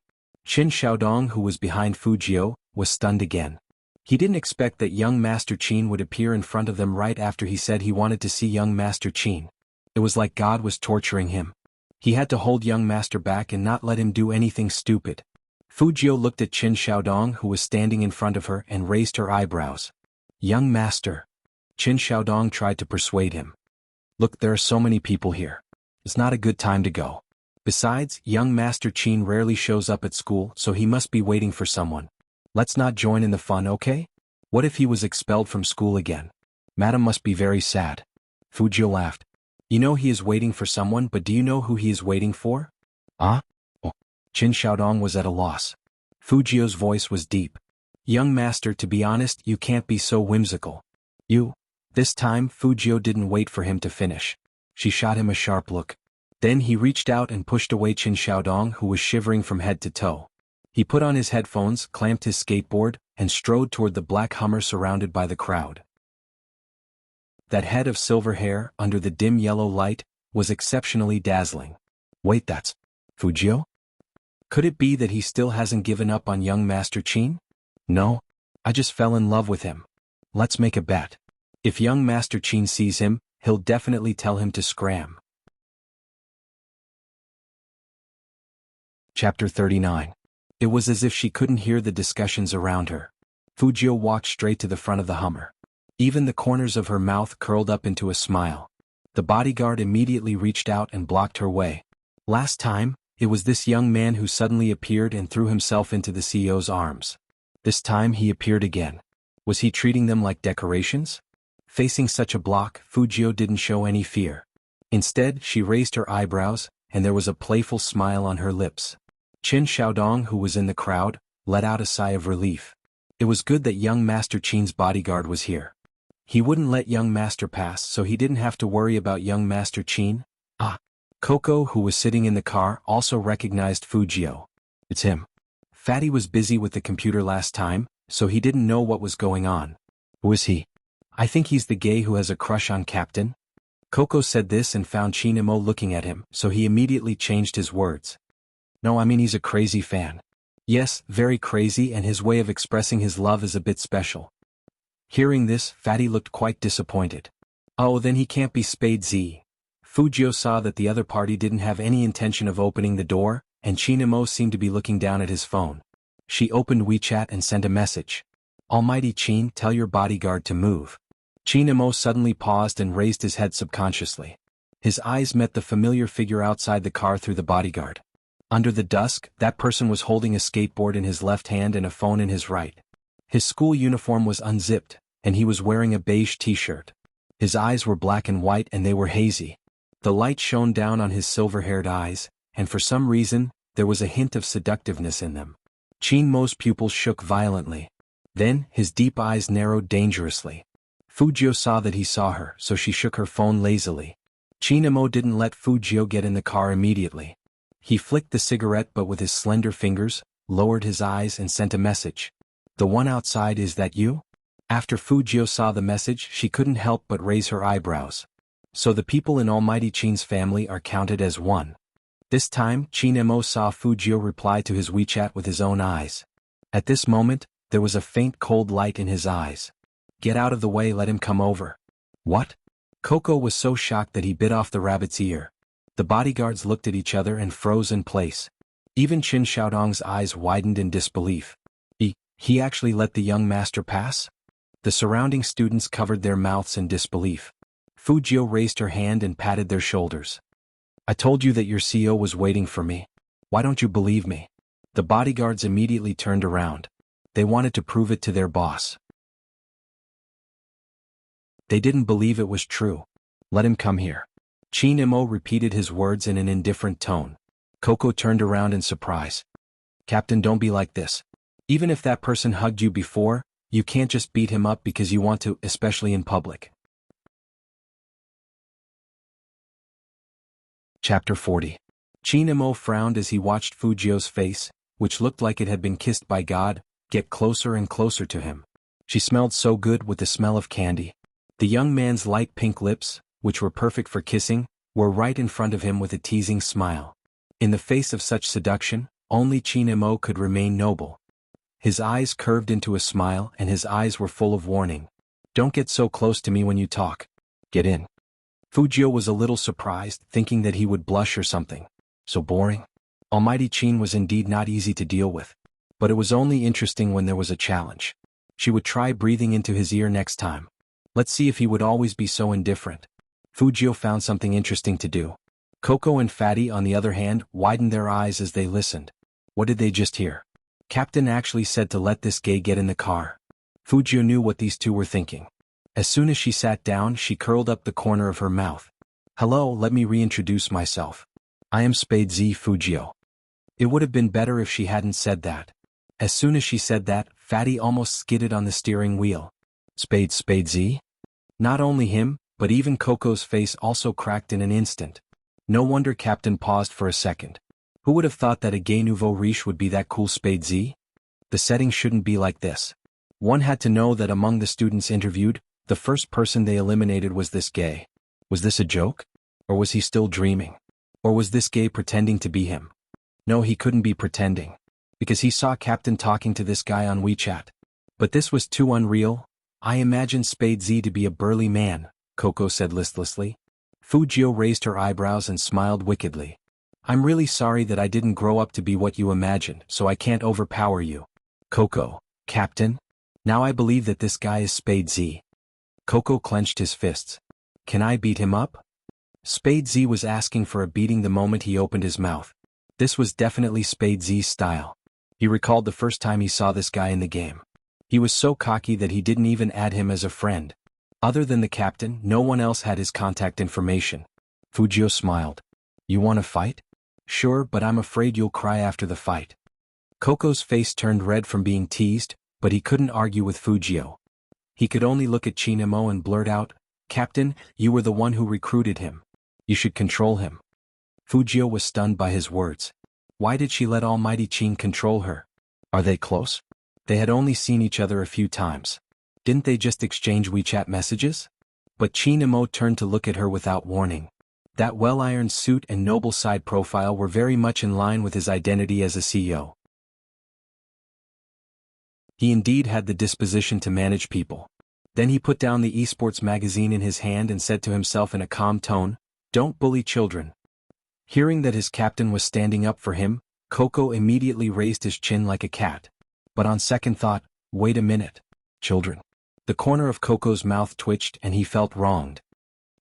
Qin Xiaodong, who was behind Fujio, was stunned again. He didn't expect that young Master Qin would appear in front of them right after he said he wanted to see young Master Qin. It was like God was torturing him. He had to hold young Master back and not let him do anything stupid. Fujio looked at Qin Xiaodong, who was standing in front of her, and raised her eyebrows. Young Master. Qin Xiaodong tried to persuade him. Look, there are so many people here. It's not a good time to go. Besides, young Master Qin rarely shows up at school, so he must be waiting for someone. Let's not join in the fun, okay? What if he was expelled from school again? Madam must be very sad. Fujio laughed. You know he is waiting for someone, but do you know who he is waiting for? Ah? Oh. Qin Xiaodong was at a loss. Fujio's voice was deep. Young Master, to be honest, you can't be so whimsical. You? This time, Fujio didn't wait for him to finish. She shot him a sharp look. Then he reached out and pushed away Qin Xiaodong, who was shivering from head to toe. He put on his headphones, clamped his skateboard, and strode toward the black Hummer surrounded by the crowd. That head of silver hair, under the dim yellow light, was exceptionally dazzling. Wait, that's Fujio? Could it be that he still hasn't given up on young Master Qin? No, I just fell in love with him. Let's make a bet. If young Master Qin sees him, he'll definitely tell him to scram. Chapter 39. It was as if she couldn't hear the discussions around her. Fujio walked straight to the front of the Hummer. Even the corners of her mouth curled up into a smile. The bodyguard immediately reached out and blocked her way. Last time, it was this young man who suddenly appeared and threw himself into the CEO's arms. This time he appeared again. Was he treating them like decorations? Facing such a block, Fujio didn't show any fear. Instead, she raised her eyebrows, and there was a playful smile on her lips. Qin Xiaodong, who was in the crowd, let out a sigh of relief. It was good that young Master Qin's bodyguard was here. He wouldn't let young Master pass, so he didn't have to worry about young Master Qin. Ah! Coco, who was sitting in the car, also recognized Fujio. It's him. Fatty was busy with the computer last time, so he didn't know what was going on. Who is he? I think he's the gay who has a crush on Captain. Coco said this and found Chinamo looking at him, so he immediately changed his words. No, I mean he's a crazy fan. Yes, very crazy, and his way of expressing his love is a bit special. Hearing this, Fatty looked quite disappointed. Oh, then he can't be Spade Z. Fujio saw that the other party didn't have any intention of opening the door, and Chinamo seemed to be looking down at his phone. She opened WeChat and sent a message. Almighty Qin, tell your bodyguard to move. Chinamo suddenly paused and raised his head subconsciously. His eyes met the familiar figure outside the car through the bodyguard. Under the dusk, that person was holding a skateboard in his left hand and a phone in his right. His school uniform was unzipped, and he was wearing a beige t-shirt. His eyes were black and white and they were hazy. The light shone down on his silver-haired eyes, and for some reason, there was a hint of seductiveness in them. Chinmo's pupils shook violently. Then, his deep eyes narrowed dangerously. Fujio saw that he saw her, so she shook her phone lazily. Chinamo didn't let Fujio get in the car immediately. He flicked the cigarette but with his slender fingers, lowered his eyes and sent a message. The one outside, is that you? After Fujio saw the message, she couldn't help but raise her eyebrows. So the people in Almighty Qin's family are counted as one. This time, Chinamo saw Fujio reply to his WeChat with his own eyes. At this moment, there was a faint cold light in his eyes. Get out of the way, let him come over. What? Coco was so shocked that he bit off the rabbit's ear. The bodyguards looked at each other and froze in place. Even Qin Xiaodong's eyes widened in disbelief. He actually let the young master pass? The surrounding students covered their mouths in disbelief. Fu Jiu raised her hand and patted their shoulders. I told you that your CEO was waiting for me. Why don't you believe me? The bodyguards immediately turned around. They wanted to prove it to their boss. They didn't believe it was true. Let him come here. Qin Imo repeated his words in an indifferent tone. Coco turned around in surprise. Captain, don't be like this. Even if that person hugged you before, you can't just beat him up because you want to, especially in public. Chapter 40. Qin Imo frowned as he watched Fu Jiu's face, which looked like it had been kissed by God, get closer and closer to him. She smelled so good with the smell of candy. The young man's light pink lips, which were perfect for kissing, were right in front of him with a teasing smile. In the face of such seduction, only Qin Imo could remain noble. His eyes curved into a smile and his eyes were full of warning. Don't get so close to me when you talk. Get in. Fu Jiu was a little surprised, thinking that he would blush or something. So boring. Almighty Qin was indeed not easy to deal with. But it was only interesting when there was a challenge. She would try breathing into his ear next time. Let's see if he would always be so indifferent. Fu Jiu found something interesting to do. Coco and Fatty, on the other hand, widened their eyes as they listened. What did they just hear? Captain actually said to let this gay get in the car. Fu Jiu knew what these two were thinking. As soon as she sat down, she curled up the corner of her mouth. Hello, let me reintroduce myself. I am Spade Z Fu Jiu. It would have been better if she hadn't said that. As soon as she said that, Fatty almost skidded on the steering wheel. Spade Z? Not only him, but even Coco's face also cracked in an instant. No wonder Captain paused for a second. Who would have thought that a gay nouveau riche would be that cool? Spade Z? The setting shouldn't be like this. One had to know that among the students interviewed, the first person they eliminated was this gay. Was this a joke? Or was he still dreaming? Or was this gay pretending to be him? No, he couldn't be pretending. Because he saw Captain talking to this guy on WeChat. But this was too unreal. I imagined Spade Z to be a burly man, Coco said listlessly. Fu Jiu raised her eyebrows and smiled wickedly. I'm really sorry that I didn't grow up to be what you imagined, so I can't overpower you. Coco, Captain? Now I believe that this guy is Spade Z. Coco clenched his fists. Can I beat him up? Spade Z was asking for a beating the moment he opened his mouth. This was definitely Spade Z's style. He recalled the first time he saw this guy in the game. He was so cocky that he didn't even add him as a friend. Other than the captain, no one else had his contact information. Fu Jiu smiled. You want to fight? Sure, but I'm afraid you'll cry after the fight. Coco's face turned red from being teased, but he couldn't argue with Fu Jiu. He could only look at Qin Imo and blurt out, Captain, you were the one who recruited him. You should control him. Fu Jiu was stunned by his words. Why did she let Almighty Qin control her? Are they close? They had only seen each other a few times. Didn't they just exchange WeChat messages? But Qin Imo turned to look at her without warning. That well-ironed suit and noble side profile were very much in line with his identity as a CEO. He indeed had the disposition to manage people. Then he put down the esports magazine in his hand and said to himself in a calm tone, Don't bully children. Hearing that his captain was standing up for him, Coco immediately raised his chin like a cat. But on second thought, wait a minute. Children. The corner of Coco's mouth twitched and he felt wronged.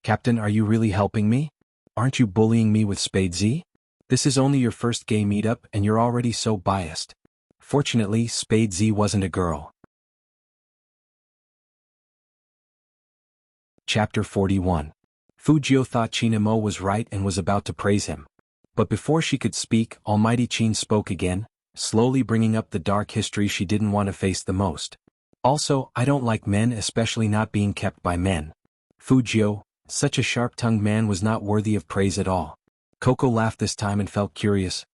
Captain, are you really helping me? Aren't you bullying me with Spade Z? This is only your first gay meetup and you're already so biased. Fortunately, Spade Z wasn't a girl. Chapter 41. Fu Jiu thought Qin Imo was right and was about to praise him. But before she could speak, Almighty Qin spoke again, slowly bringing up the dark history she didn't want to face the most. Also, I don't like men, especially not being kept by men. Fu Jiu, such a sharp-tongued man, was not worthy of praise at all. Coco laughed this time and felt curious.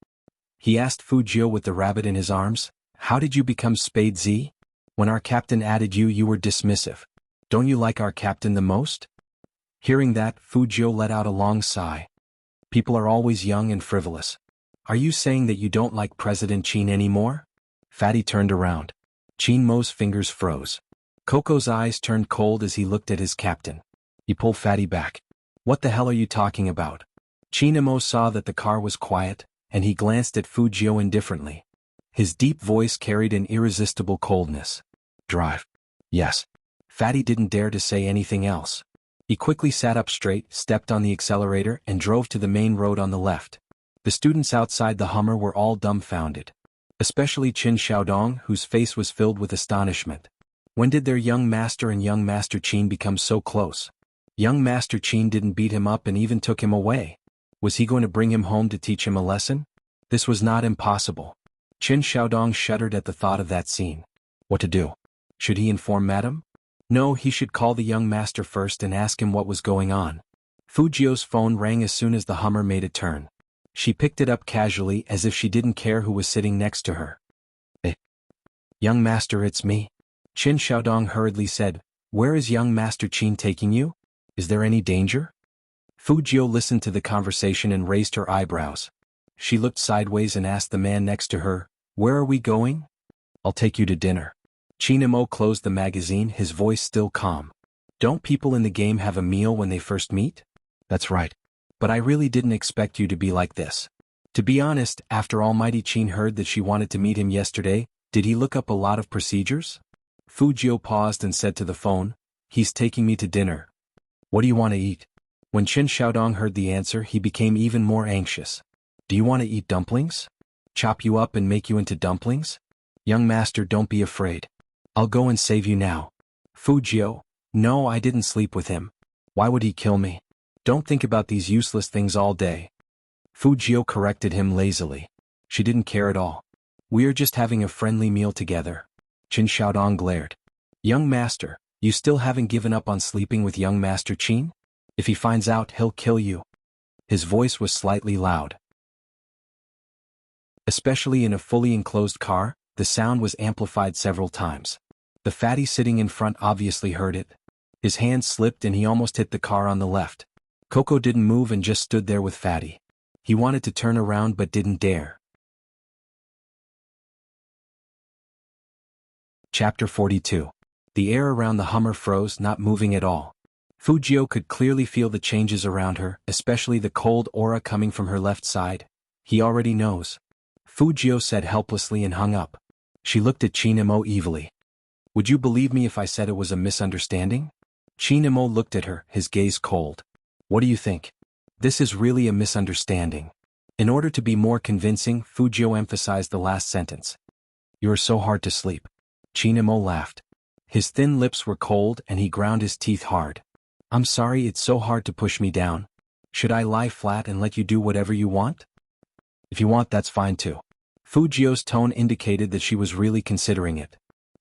He asked Fu Jiu with the rabbit in his arms, How did you become Spade Z? When our captain added you, you were dismissive. Don't you like our captain the most? Hearing that, Fu Jiu let out a long sigh. People are always young and frivolous. Are you saying that you don't like President Qin anymore? Fatty turned around. Qin Mo's fingers froze. Coco's eyes turned cold as he looked at his captain. He pulled Fatty back. What the hell are you talking about? Qin Imo saw that the car was quiet, and he glanced at Fujio indifferently. His deep voice carried an irresistible coldness. Drive. Yes. Fatty didn't dare to say anything else. He quickly sat up straight, stepped on the accelerator, and drove to the main road on the left. The students outside the Hummer were all dumbfounded. Especially Qin Xiaodong, whose face was filled with astonishment. When did their young master and young Master Qin become so close? Young Master Qin didn't beat him up and even took him away. Was he going to bring him home to teach him a lesson? This was not impossible. Qin Xiaodong shuddered at the thought of that scene. What to do? Should he inform Madame? No, he should call the young master first and ask him what was going on. Fujio's phone rang as soon as the Hummer made a turn. She picked it up casually as if she didn't care who was sitting next to her. Young master, it's me. Qin Xiaodong hurriedly said, Where is young Master Qin taking you? Is there any danger? Fujio listened to the conversation and raised her eyebrows. She looked sideways and asked the man next to her, Where are we going? I'll take you to dinner. Qin closed the magazine, his voice still calm. Don't people in the game have a meal when they first meet? That's right. But I really didn't expect you to be like this. To be honest, after Almighty Qin heard that she wanted to meet him yesterday, did he look up a lot of procedures? Fujio paused and said to the phone, He's taking me to dinner. What do you want to eat? When Qin Xiaodong heard the answer, he became even more anxious. Do you want to eat dumplings? Chop you up and make you into dumplings? Young master, don't be afraid. I'll go and save you now. Fujio, no, I didn't sleep with him. Why would he kill me? Don't think about these useless things all day. Fujio corrected him lazily. She didn't care at all. We're just having a friendly meal together. Qin Xiaodong glared. Young master, you still haven't given up on sleeping with young Master Qin? If he finds out, he'll kill you. His voice was slightly loud. Especially in a fully enclosed car, the sound was amplified several times. The fatty sitting in front obviously heard it. His hand slipped and he almost hit the car on the left. Coco didn't move and just stood there with Fatty. He wanted to turn around but didn't dare. Chapter 42. The air around the Hummer froze, not moving at all. Fujio could clearly feel the changes around her, especially the cold aura coming from her left side. He already knows. Fujio said helplessly and hung up. She looked at Qin evilly. Would you believe me if I said it was a misunderstanding? Qin looked at her, his gaze cold. What do you think? This is really a misunderstanding. In order to be more convincing, Fujio emphasized the last sentence. You are so hard to sleep. Qin laughed. His thin lips were cold and he ground his teeth hard. I'm sorry, it's so hard to push me down. Should I lie flat and let you do whatever you want? If you want, that's fine too. Fujio's tone indicated that she was really considering it.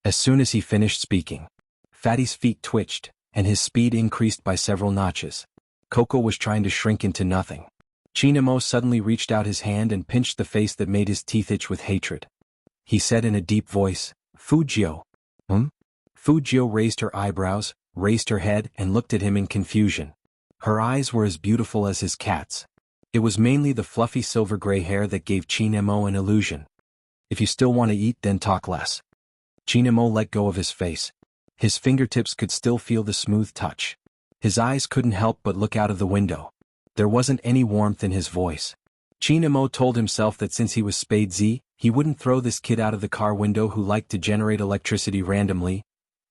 As soon as he finished speaking, Fatty's feet twitched, and his speed increased by several notches. Coco was trying to shrink into nothing. Qin suddenly reached out his hand and pinched the face that made his teeth itch with hatred. He said in a deep voice, Fujio. Fujio raised her eyebrows, raised her head, and looked at him in confusion. Her eyes were as beautiful as his cat's. It was mainly the fluffy silver gray hair that gave Qin an illusion. If you still want to eat, then talk less. Qin let go of his face. His fingertips could still feel the smooth touch. His eyes couldn't help but look out of the window. There wasn't any warmth in his voice. Qin told himself that since he was Spade Z, he wouldn't throw this kid out of the car window who liked to generate electricity randomly.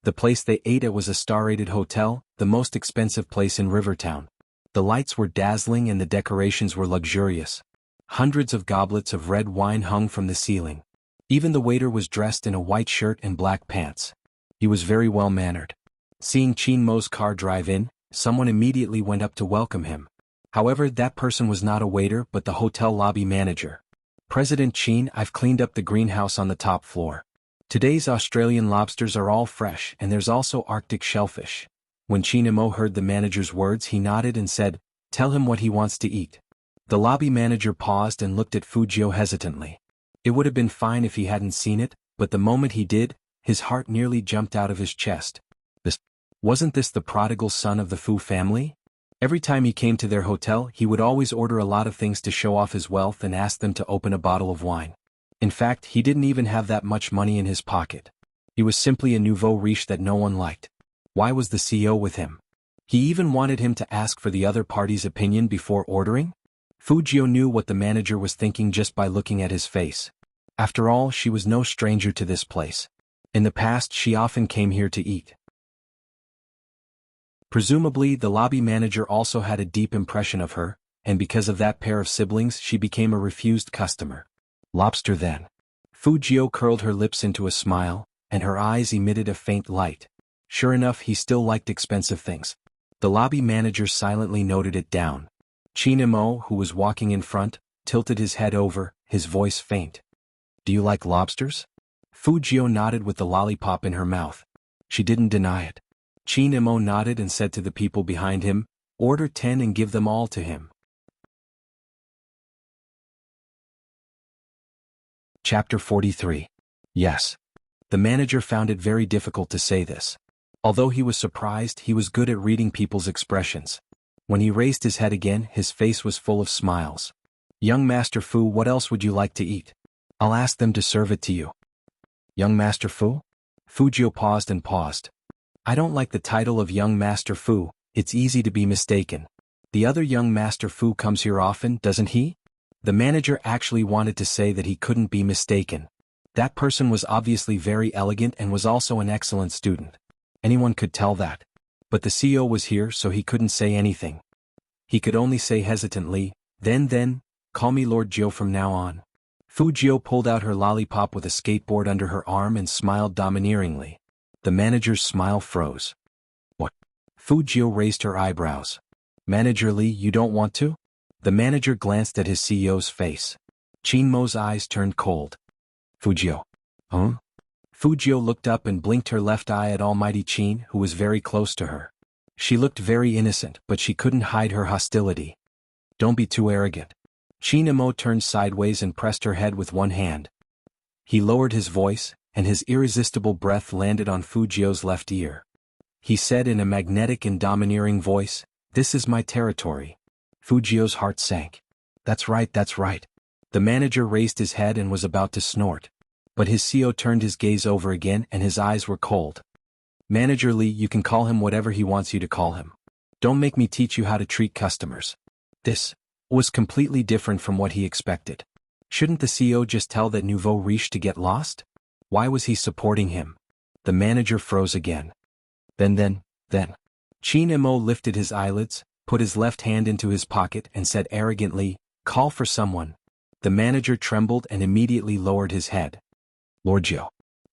The place they ate at was a star-rated hotel, the most expensive place in Rivertown. The lights were dazzling and the decorations were luxurious. Hundreds of goblets of red wine hung from the ceiling. Even the waiter was dressed in a white shirt and black pants. He was very well-mannered. Seeing Qin car drive in, someone immediately went up to welcome him. However, that person was not a waiter but the hotel lobby manager. President Qin, I've cleaned up the greenhouse on the top floor. Today's Australian lobsters are all fresh and there's also Arctic shellfish. When Qin heard the manager's words, he nodded and said, Tell him what he wants to eat. The lobby manager paused and looked at Fujio hesitantly. It would have been fine if he hadn't seen it, but the moment he did, his heart nearly jumped out of his chest. Wasn't this the prodigal son of the Fu family? Every time he came to their hotel, he would always order a lot of things to show off his wealth and ask them to open a bottle of wine. In fact, he didn't even have that much money in his pocket. He was simply a nouveau riche that no one liked. Why was the CEO with him? He even wanted him to ask for the other party's opinion before ordering? Fujio knew what the manager was thinking just by looking at his face. After all, she was no stranger to this place. In the past, she often came here to eat. Presumably, the lobby manager also had a deep impression of her, and because of that pair of siblings, she became a refused customer. Lobster then. Fujio curled her lips into a smile, and her eyes emitted a faint light. Sure enough, he still liked expensive things. The lobby manager silently noted it down. Chinamo, who was walking in front, tilted his head over, his voice faint. Do you like lobsters? Fujio nodded with the lollipop in her mouth. She didn't deny it. Chinamo nodded and said to the people behind him, "Order 10 and give them all to him." Chapter 43. Yes. The manager found it very difficult to say this. Although he was surprised, he was good at reading people's expressions. When he raised his head again, his face was full of smiles. Young Master Fu, what else would you like to eat? I'll ask them to serve it to you. Young Master Fu? Fujio paused and paused. I don't like the title of Young Master Fu, it's easy to be mistaken. The other Young Master Fu comes here often, doesn't he? The manager actually wanted to say that he couldn't be mistaken. That person was obviously very elegant and was also an excellent student. Anyone could tell that. But the CEO was here, so he couldn't say anything. He could only say hesitantly, then, call me Lord Jiu from now on. Fujio pulled out her lollipop with a skateboard under her arm and smiled domineeringly. The manager's smile froze. What? Fujio raised her eyebrows. Manager Lee, you don't want to? The manager glanced at his CEO's face. Chinmo's eyes turned cold. Fujio. Huh? Fujio looked up and blinked her left eye at Almighty Chin, who was very close to her. She looked very innocent, but she couldn't hide her hostility. Don't be too arrogant. Chinmo turned sideways and pressed her head with one hand. He lowered his voice, and his irresistible breath landed on Fujio's left ear. He said in a magnetic and domineering voice, "This is my territory." Fujio's heart sank. That's right, that's right. The manager raised his head and was about to snort. But his CEO turned his gaze over again and his eyes were cold. Manager Lee, you can call him whatever he wants you to call him. Don't make me teach you how to treat customers. This was completely different from what he expected. Shouldn't the CEO just tell that nouveau riche to get lost? Why was he supporting him? The manager froze again. Then. Chinmo lifted his eyelids, put his left hand into his pocket and said arrogantly, "Call for someone." The manager trembled and immediately lowered his head. Lord Jiu.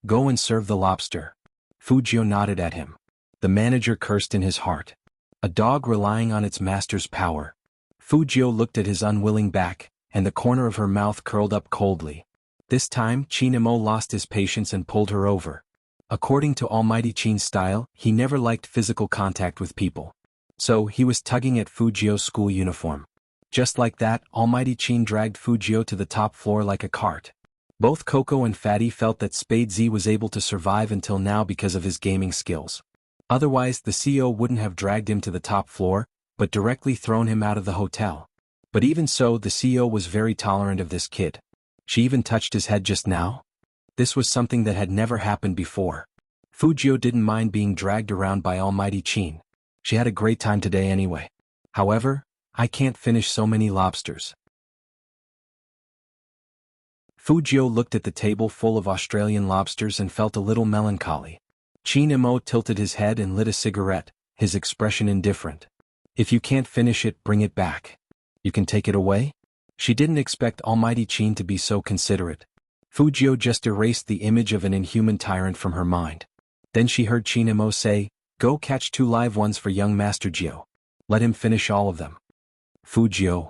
Go and serve the lobster. Fujio nodded at him. The manager cursed in his heart. A dog relying on its master's power. Fujio looked at his unwilling back, and the corner of her mouth curled up coldly. This time, Chinmo lost his patience and pulled her over. According to Almighty Chin's style, he never liked physical contact with people. So, he was tugging at Fujio's school uniform. Just like that, Almighty Chin dragged Fujio to the top floor like a cart. Both Coco and Fatty felt that Spade Z was able to survive until now because of his gaming skills. Otherwise, the CEO wouldn't have dragged him to the top floor, but directly thrown him out of the hotel. But even so, the CEO was very tolerant of this kid. She even touched his head just now? This was something that had never happened before. Fujio didn't mind being dragged around by Almighty Chin. She had a great time today anyway. However, I can't finish so many lobsters. Fujio looked at the table full of Australian lobsters and felt a little melancholy. Chinmo tilted his head and lit a cigarette, his expression indifferent. If you can't finish it, bring it back. You can take it away? She didn't expect Almighty Chin to be so considerate. Fujio just erased the image of an inhuman tyrant from her mind. Then she heard Chinmo say, "Go catch 2 live ones for young Master Jiu. Let him finish all of them." Fujio.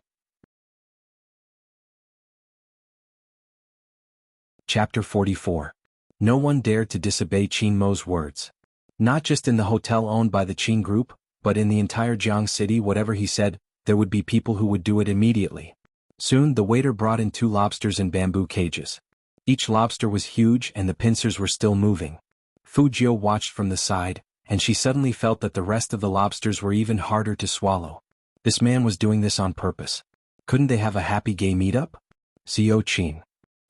Chapter 44. No one dared to disobey Chinmo's words. Not just in the hotel owned by the Chin group, but in the entire Jiang city, whatever he said, there would be people who would do it immediately. Soon the waiter brought in 2 lobsters in bamboo cages. Each lobster was huge and the pincers were still moving. Fujio watched from the side, and she suddenly felt that the rest of the lobsters were even harder to swallow. This man was doing this on purpose. Couldn't they have a happy gay meetup? CEO Chin.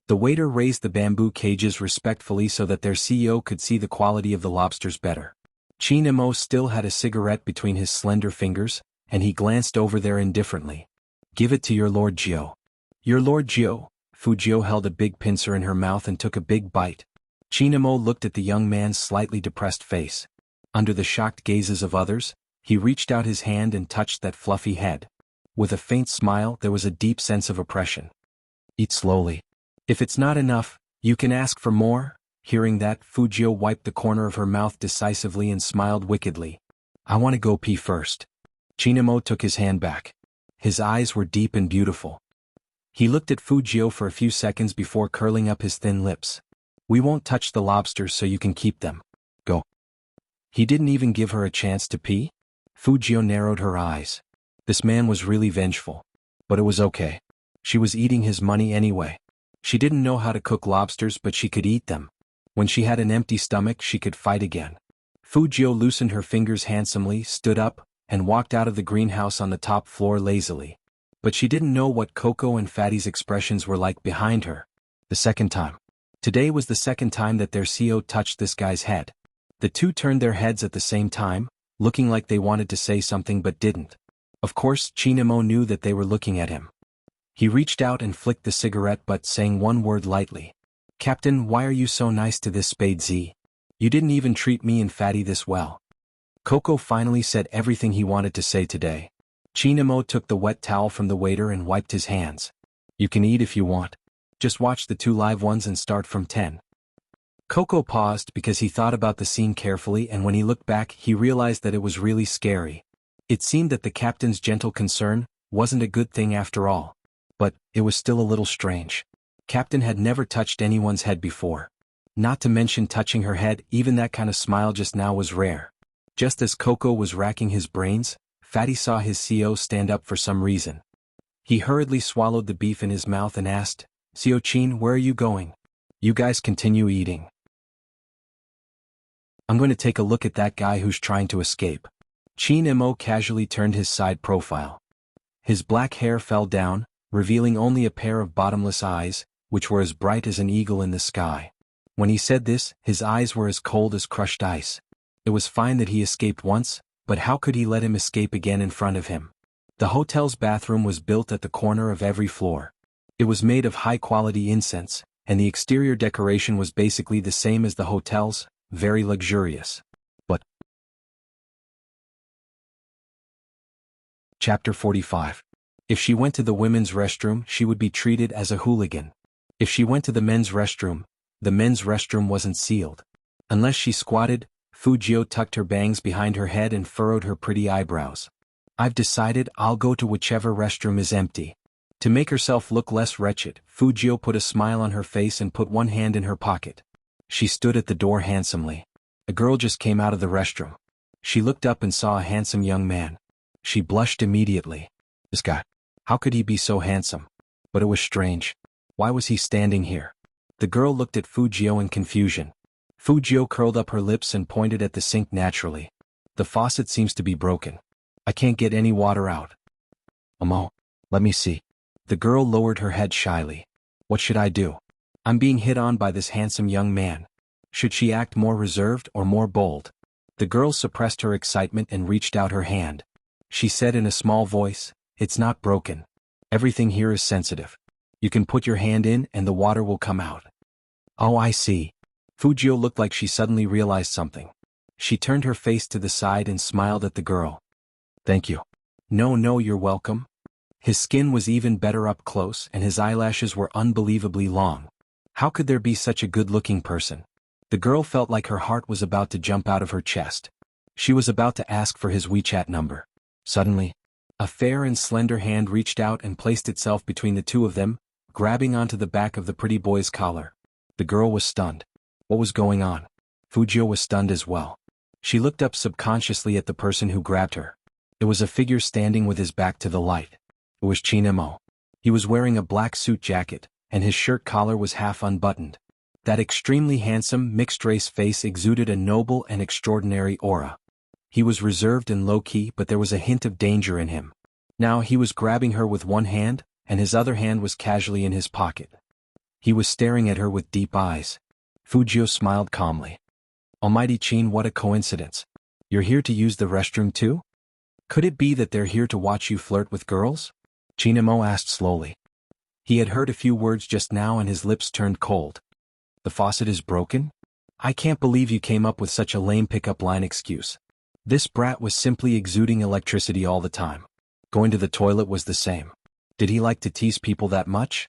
The waiter raised the bamboo cages respectfully so that their CEO could see the quality of the lobsters better. Chinmo still had a cigarette between his slender fingers, and he glanced over there indifferently. Give it to your Lord Jiao. Your Lord Jiao. Fu Jiao held a big pincer in her mouth and took a big bite. Chinamo looked at the young man's slightly depressed face. Under the shocked gazes of others, he reached out his hand and touched that fluffy head. With a faint smile, there was a deep sense of oppression. Eat slowly. If it's not enough, you can ask for more. Hearing that, Fu Jiao wiped the corner of her mouth decisively and smiled wickedly. I want to go pee first. Chinamo took his hand back. His eyes were deep and beautiful. He looked at Fu Jiao for a few seconds before curling up his thin lips. We won't touch the lobsters so you can keep them. Go. He didn't even give her a chance to pee? Fu Jiao narrowed her eyes. This man was really vengeful. But it was okay. She was eating his money anyway. She didn't know how to cook lobsters, but she could eat them. When she had an empty stomach, she could fight again. Fu Jiao loosened her fingers handsomely, stood up, and walked out of the greenhouse on the top floor lazily. But she didn't know what Coco and Fatty's expressions were like behind her. The second time. Today was the second time that their CO touched this guy's head. The two turned their heads at the same time, looking like they wanted to say something but didn't. Of course, Chinamo knew that they were looking at him. He reached out and flicked the cigarette but saying one word lightly. Captain, why are you so nice to this Spade Z? You didn't even treat me and Fatty this well. Coco finally said everything he wanted to say today. Chinamo took the wet towel from the waiter and wiped his hands. You can eat if you want. Just watch the 2 live ones and start from 10. Coco paused because he thought about the scene carefully, and when he looked back he realized that it was really scary. It seemed that the captain's gentle concern wasn't a good thing after all. But it was still a little strange. Captain had never touched anyone's head before. Not to mention touching her head, even that kind of smile just now was rare. Just as Coco was racking his brains, Fatty saw his CO stand up for some reason. He hurriedly swallowed the beef in his mouth and asked, CO Chin, where are you going? You guys continue eating. I'm going to take a look at that guy who's trying to escape. Chin Mo casually turned his side profile. His black hair fell down, revealing only a pair of bottomless eyes, which were as bright as an eagle in the sky. When he said this, his eyes were as cold as crushed ice. It was fine that he escaped once, but how could he let him escape again in front of him? The hotel's bathroom was built at the corner of every floor. It was made of high-quality incense, and the exterior decoration was basically the same as the hotel's, very luxurious. But Chapter 45. If she went to the women's restroom, she would be treated as a hooligan. If she went to the men's restroom, the men's restroom wasn't sealed. Unless she squatted, Fu Jiao tucked her bangs behind her head and furrowed her pretty eyebrows. I've decided I'll go to whichever restroom is empty. To make herself look less wretched, Fu Jiao put a smile on her face and put one hand in her pocket. She stood at the door handsomely. A girl just came out of the restroom. She looked up and saw a handsome young man. She blushed immediately. This guy. How could he be so handsome? But it was strange. Why was he standing here? The girl looked at Fu Jiao in confusion. Fu Jiao curled up her lips and pointed at the sink naturally. The faucet seems to be broken. I can't get any water out. Amo, let me see. The girl lowered her head shyly. What should I do? I'm being hit on by this handsome young man. Should she act more reserved or more bold? The girl suppressed her excitement and reached out her hand. She said in a small voice, it's not broken. Everything here is sensitive. You can put your hand in and the water will come out. Oh, I see. Fu Jiao looked like she suddenly realized something. She turned her face to the side and smiled at the girl. Thank you. No, you're welcome. His skin was even better up close and his eyelashes were unbelievably long. How could there be such a good-looking person? The girl felt like her heart was about to jump out of her chest. She was about to ask for his WeChat number. Suddenly, a fair and slender hand reached out and placed itself between the two of them, grabbing onto the back of the pretty boy's collar. The girl was stunned. What was going on? Fu Jiao was stunned as well. She looked up subconsciously at the person who grabbed her. It was a figure standing with his back to the light. It was Chin Mo. He was wearing a black suit jacket, and his shirt collar was half unbuttoned. That extremely handsome, mixed-race face exuded a noble and extraordinary aura. He was reserved and low-key, but there was a hint of danger in him. Now he was grabbing her with one hand, and his other hand was casually in his pocket. He was staring at her with deep eyes. Fu Jiao smiled calmly. Almighty Chin, what a coincidence. You're here to use the restroom too? Could it be that they're here to watch you flirt with girls? Chinamo asked slowly. He had heard a few words just now and his lips turned cold. The faucet is broken? I can't believe you came up with such a lame pickup line excuse. This brat was simply exuding electricity all the time. Going to the toilet was the same. Did he like to tease people that much?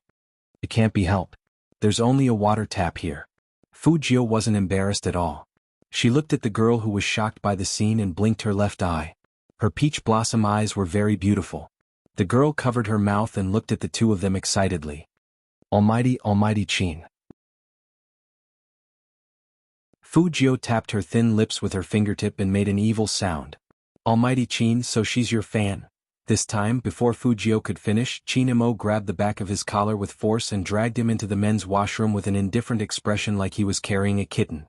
It can't be helped. There's only a water tap here. Fujio wasn't embarrassed at all. She looked at the girl who was shocked by the scene and blinked her left eye. Her peach blossom eyes were very beautiful. The girl covered her mouth and looked at the two of them excitedly. Almighty, almighty Chin. Fujio tapped her thin lips with her fingertip and made an evil sound. Almighty Chin, so she's your fan. This time, before Fujio could finish, Chinamo grabbed the back of his collar with force and dragged him into the men's washroom with an indifferent expression like he was carrying a kitten.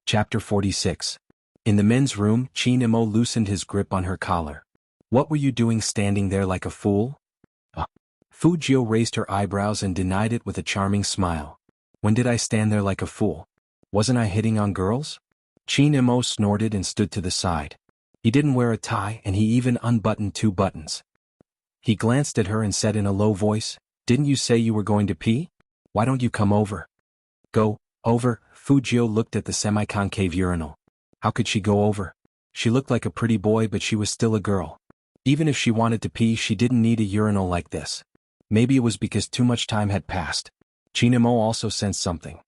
Chapter 46. In the men's room, Chinamo loosened his grip on her collar. What were you doing standing there like a fool? Fujio raised her eyebrows and denied it with a charming smile. When did I stand there like a fool? Wasn't I hitting on girls? Chinamo snorted and stood to the side. He didn't wear a tie and he even unbuttoned 2 buttons. He glanced at her and said in a low voice, "Didn't you say you were going to pee? Why don't you come over?" Go over? Fujio looked at the semi-concave urinal. How could she go over? She looked like a pretty boy but she was still a girl. Even if she wanted to pee she didn't need a urinal like this. Maybe it was because too much time had passed. Chinamo also sensed something.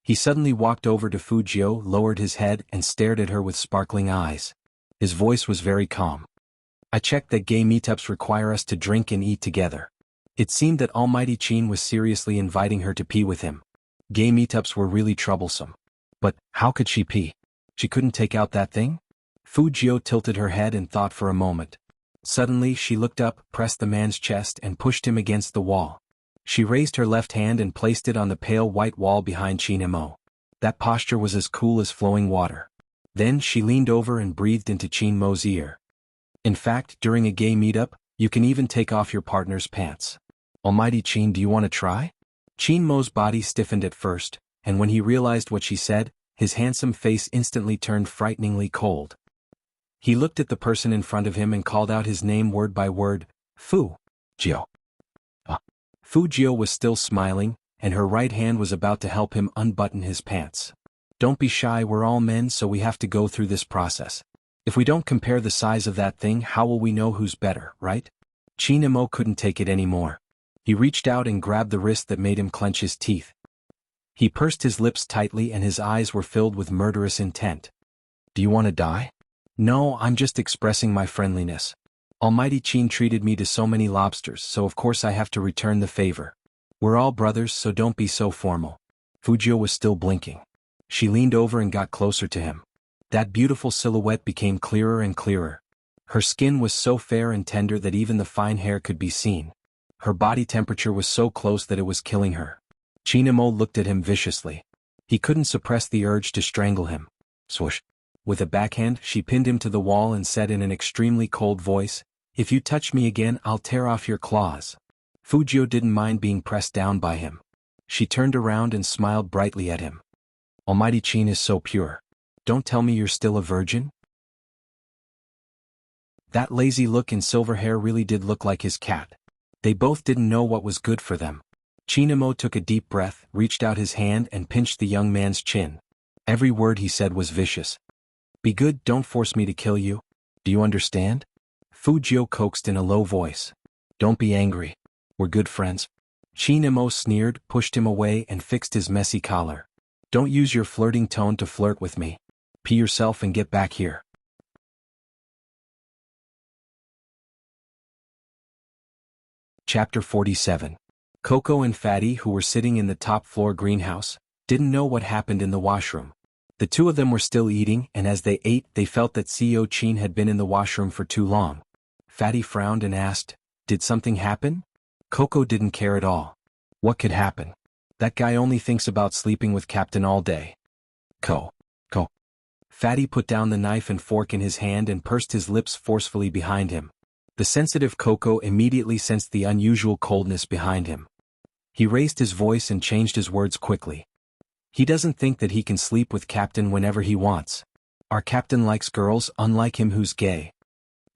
He suddenly walked over to Fujio, lowered his head and stared at her with sparkling eyes. His voice was very calm. I checked that gay meetups require us to drink and eat together. It seemed that Almighty Chin was seriously inviting her to pee with him. Gay meetups were really troublesome. But how could she pee? She couldn't take out that thing? Fujio tilted her head and thought for a moment. Suddenly she looked up, pressed the man's chest and pushed him against the wall. She raised her left hand and placed it on the pale white wall behind Chinamo. That posture was as cool as flowing water. Then she leaned over and breathed into Chinmo's ear. In fact, during a gay meetup, you can even take off your partner's pants. Almighty Chin, do you want to try? Chinmo's body stiffened at first, and when he realized what she said, his handsome face instantly turned frighteningly cold. He looked at the person in front of him and called out his name word by word, Fujio. Fujio was still smiling, and her right hand was about to help him unbutton his pants. Don't be shy, we're all men so we have to go through this process. If we don't compare the size of that thing, how will we know who's better, right? Chinamo couldn't take it anymore. He reached out and grabbed the wrist that made him clench his teeth. He pursed his lips tightly and his eyes were filled with murderous intent. Do you want to die? No, I'm just expressing my friendliness. Almighty Chin treated me to so many lobsters, so of course I have to return the favor. We're all brothers, so don't be so formal. Fujio was still blinking. She leaned over and got closer to him. That beautiful silhouette became clearer and clearer. Her skin was so fair and tender that even the fine hair could be seen. Her body temperature was so close that it was killing her. Chinamo looked at him viciously. He couldn't suppress the urge to strangle him. Swoosh. With a backhand, she pinned him to the wall and said in an extremely cold voice, "If you touch me again, I'll tear off your claws." Fujio didn't mind being pressed down by him. She turned around and smiled brightly at him. Almighty Chin is so pure. Don't tell me you're still a virgin? That lazy look in silver hair really did look like his cat. They both didn't know what was good for them. Chinamo took a deep breath, reached out his hand and pinched the young man's chin. Every word he said was vicious. Be good, don't force me to kill you. Do you understand? Fujio coaxed in a low voice. Don't be angry. We're good friends. Chinamo sneered, pushed him away and fixed his messy collar. Don't use your flirting tone to flirt with me. Pee yourself and get back here. Chapter 47. Coco and Fatty, who were sitting in the top floor greenhouse, didn't know what happened in the washroom. The two of them were still eating, and as they ate, they felt that CEO Chin had been in the washroom for too long. Fatty frowned and asked, "Did something happen?" Coco didn't care at all. What could happen? That guy only thinks about sleeping with Captain all day. Co. Fatty put down the knife and fork in his hand and pursed his lips forcefully behind him. The sensitive Coco immediately sensed the unusual coldness behind him. He raised his voice and changed his words quickly. He doesn't think that he can sleep with Captain whenever he wants. Our Captain likes girls, unlike him who's gay.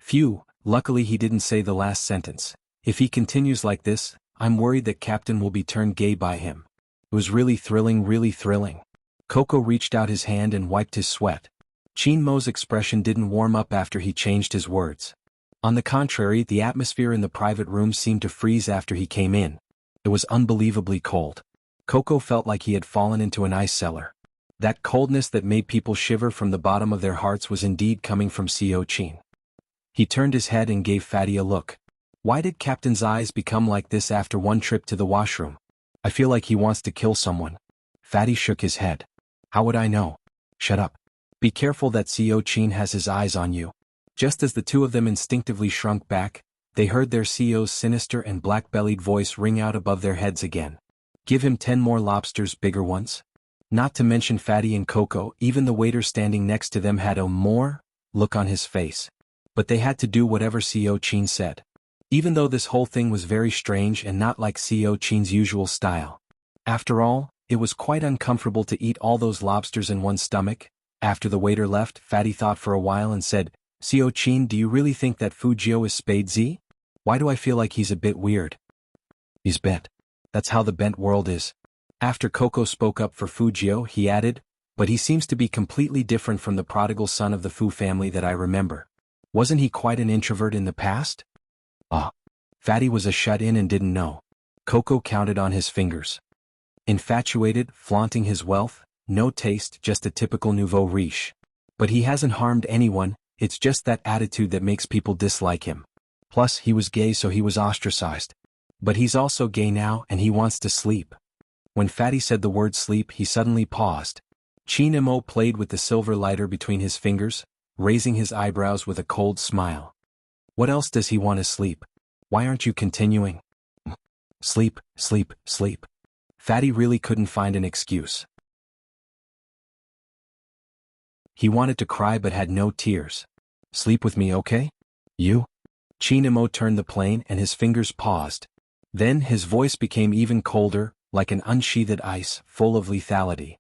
Phew, luckily he didn't say the last sentence. If he continues like this, I'm worried that Captain will be turned gay by him. It was really thrilling, really thrilling. Coco reached out his hand and wiped his sweat. Qin Mo's expression didn't warm up after he changed his words. On the contrary, the atmosphere in the private room seemed to freeze after he came in. It was unbelievably cold. Coco felt like he had fallen into an ice cellar. That coldness that made people shiver from the bottom of their hearts was indeed coming from Co. Qin. He turned his head and gave Fatty a look. Why did Captain's eyes become like this after one trip to the washroom? I feel like he wants to kill someone. Fatty shook his head. How would I know? Shut up. Be careful that Co. Qin has his eyes on you. Just as the two of them instinctively shrunk back, they heard their CO's sinister and black-bellied voice ring out above their heads again. Give him 10 more lobsters, bigger ones. Not to mention Fatty and Coco, even the waiter standing next to them had a more look on his face. But they had to do whatever Co. Qin said. Even though this whole thing was very strange and not like Co. Qin's usual style. After all, it was quite uncomfortable to eat all those lobsters in one's stomach. After the waiter left, Fatty thought for a while and said, Co. Qin, do you really think that Fujio is Spade Z? Why do I feel like he's a bit weird? He's bent. That's how the bent world is. After Coco spoke up for Fujio, he added, but he seems to be completely different from the prodigal son of the Fu family that I remember. Wasn't he quite an introvert in the past? Ah. Fatty was a shut-in and didn't know. Coco counted on his fingers. Infatuated, flaunting his wealth, no taste, just a typical nouveau riche. But he hasn't harmed anyone, it's just that attitude that makes people dislike him. Plus, he was gay, so he was ostracized. But he's also gay now and he wants to sleep. When Fatty said the word sleep, he suddenly paused. Qin Mo played with the silver lighter between his fingers, raising his eyebrows with a cold smile. What else does he want to sleep? Why aren't you continuing? Sleep, sleep, sleep. Fatty really couldn't find an excuse. He wanted to cry but had no tears. Sleep with me, okay? You? Qin Mo turned the plane and his fingers paused. Then his voice became even colder, like an unsheathed ice, full of lethality.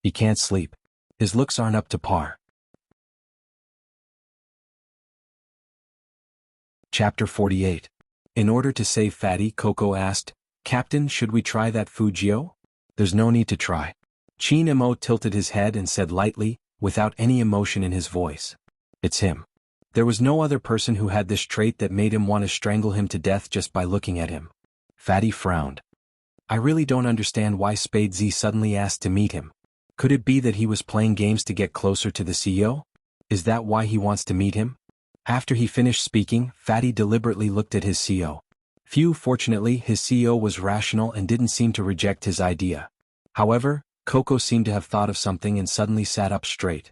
He can't sleep. His looks aren't up to par. Chapter 48. In order to save Fatty, Coco asked, Captain, should we try that Fujio? There's no need to try. Qin Mo tilted his head and said lightly, without any emotion in his voice. It's him. There was no other person who had this trait that made him want to strangle him to death just by looking at him. Fatty frowned. I really don't understand why Spade Z suddenly asked to meet him. Could it be that he was playing games to get closer to the CEO? Is that why he wants to meet him? After he finished speaking, Fatty deliberately looked at his CEO. Fortunately, his CEO was rational and didn't seem to reject his idea. However, Coco seemed to have thought of something and suddenly sat up straight.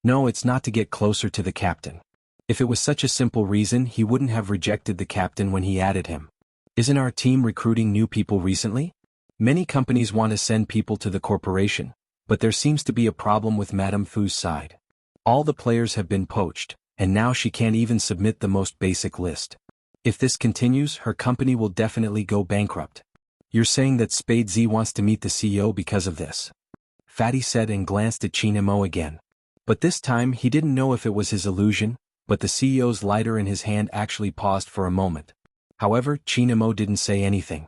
No, it's not to get closer to the captain. If it was such a simple reason, he wouldn't have rejected the captain when he added him. Isn't our team recruiting new people recently? Many companies want to send people to the corporation, but there seems to be a problem with Madame Fu's side. All the players have been poached, and now she can't even submit the most basic list. If this continues, her company will definitely go bankrupt. You're saying that Spade Z wants to meet the CEO because of this? Fatty said and glanced at Qin Mo again. But this time he didn't know if it was his illusion, but the CEO's lighter in his hand actually paused for a moment. However, Qin Mo didn't say anything.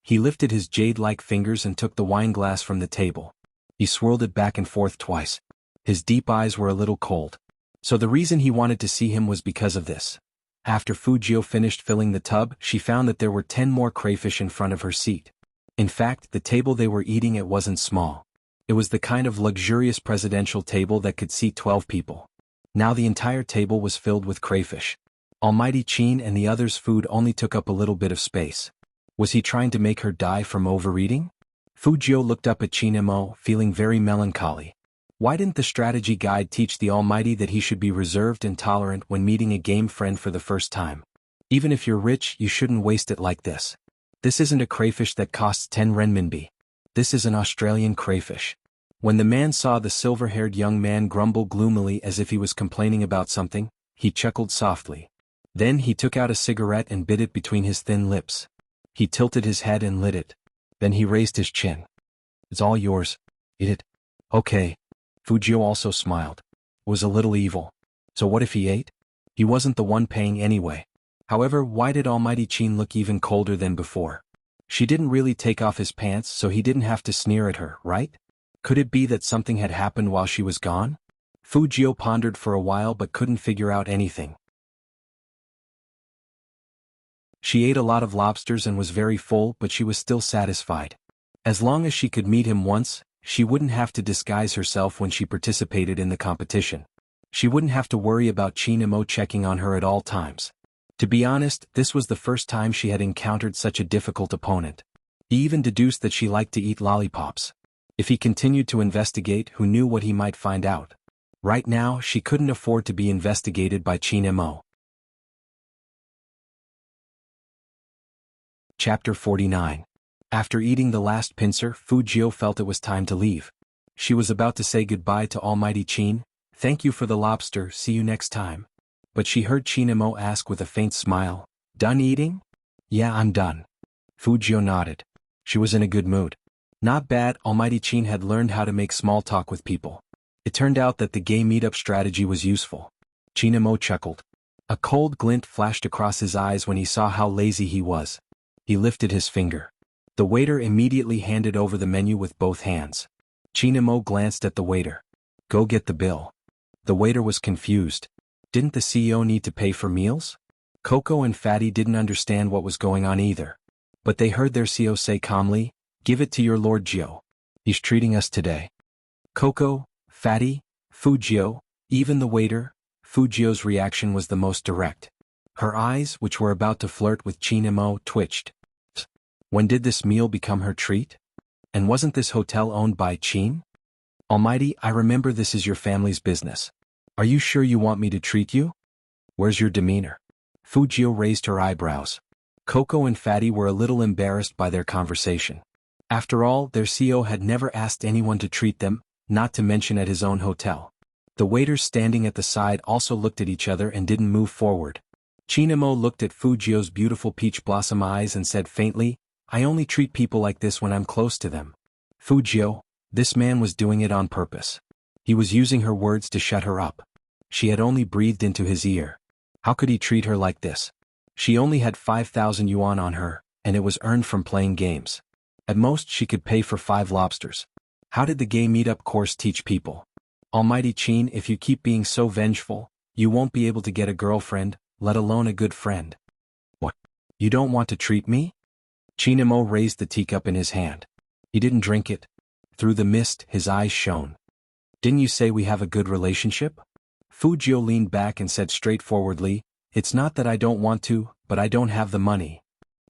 He lifted his jade-like fingers and took the wine glass from the table. He swirled it back and forth twice. His deep eyes were a little cold. So the reason he wanted to see him was because of this. After Fujio finished filling the tub, she found that there were 10 more crayfish in front of her seat. In fact, the table they were eating at wasn't small. It was the kind of luxurious presidential table that could seat 12 people. Now the entire table was filled with crayfish. Almighty Qin and the others' food only took up a little bit of space. Was he trying to make her die from overeating? Fujio looked up at Qin Mo, feeling very melancholy. Why didn't the strategy guide teach the Almighty that he should be reserved and tolerant when meeting a game friend for the first time? Even if you're rich, you shouldn't waste it like this. This isn't a crayfish that costs 10 renminbi. This is an Australian crayfish. When the man saw the silver-haired young man grumble gloomily as if he was complaining about something, he chuckled softly. Then he took out a cigarette and bit it between his thin lips. He tilted his head and lit it. Then he raised his chin. It's all yours. Eat it. Okay. Fujio also smiled. It was a little evil. So what if he ate? He wasn't the one paying anyway. However, why did Almighty Qin look even colder than before? She didn't really take off his pants, so he didn't have to sneer at her, right? Could it be that something had happened while she was gone? Fu Jio pondered for a while but couldn't figure out anything. She ate a lot of lobsters and was very full, but she was still satisfied. As long as she could meet him once, she wouldn't have to disguise herself when she participated in the competition. She wouldn't have to worry about Qin Mo checking on her at all times. To be honest, this was the first time she had encountered such a difficult opponent. He even deduced that she liked to eat lollipops. If he continued to investigate, who knew what he might find out? Right now, she couldn't afford to be investigated by Qin Mo. Chapter 49. After eating the last pincer, Fu Jio felt it was time to leave. She was about to say goodbye to Almighty Qin. Thank you for the lobster, see you next time. But she heard Qin Mo ask with a faint smile, done eating? Yeah, I'm done. Fu Jio nodded. She was in a good mood. Not bad, Almighty Qin had learned how to make small talk with people. It turned out that the gay meetup strategy was useful. Qin Mo chuckled. A cold glint flashed across his eyes when he saw how lazy he was. He lifted his finger. The waiter immediately handed over the menu with both hands. Qin Mo glanced at the waiter. Go get the bill. The waiter was confused. Didn't the CEO need to pay for meals? Coco and Fatty didn't understand what was going on either. But they heard their CEO say calmly, give it to your Lord Jio. He's treating us today. Coco, Fatty, Fu Jio, even the waiter, Fu Jio's reaction was the most direct. Her eyes, which were about to flirt with Qin Mo, twitched. When did this meal become her treat? And wasn't this hotel owned by Qin? Almighty, I remember this is your family's business. Are you sure you want me to treat you? Where's your demeanor? Fu Jio raised her eyebrows. Coco and Fatty were a little embarrassed by their conversation. After all, their CEO had never asked anyone to treat them, not to mention at his own hotel. The waiters standing at the side also looked at each other and didn't move forward. Qin Mo looked at Fu Jio's beautiful peach blossom eyes and said faintly, I only treat people like this when I'm close to them. Fu Jio, this man was doing it on purpose. He was using her words to shut her up. She had only breathed into his ear. How could he treat her like this? She only had 5,000 yuan on her, and it was earned from playing games. At most she could pay for 5 lobsters. How did the gay meetup course teach people? Almighty Qin, if you keep being so vengeful, you won't be able to get a girlfriend, let alone a good friend. What? You don't want to treat me? Qin Mo raised the teacup in his hand. He didn't drink it. Through the mist, his eyes shone. Didn't you say we have a good relationship? Fu Jio leaned back and said straightforwardly, it's not that I don't want to, but I don't have the money.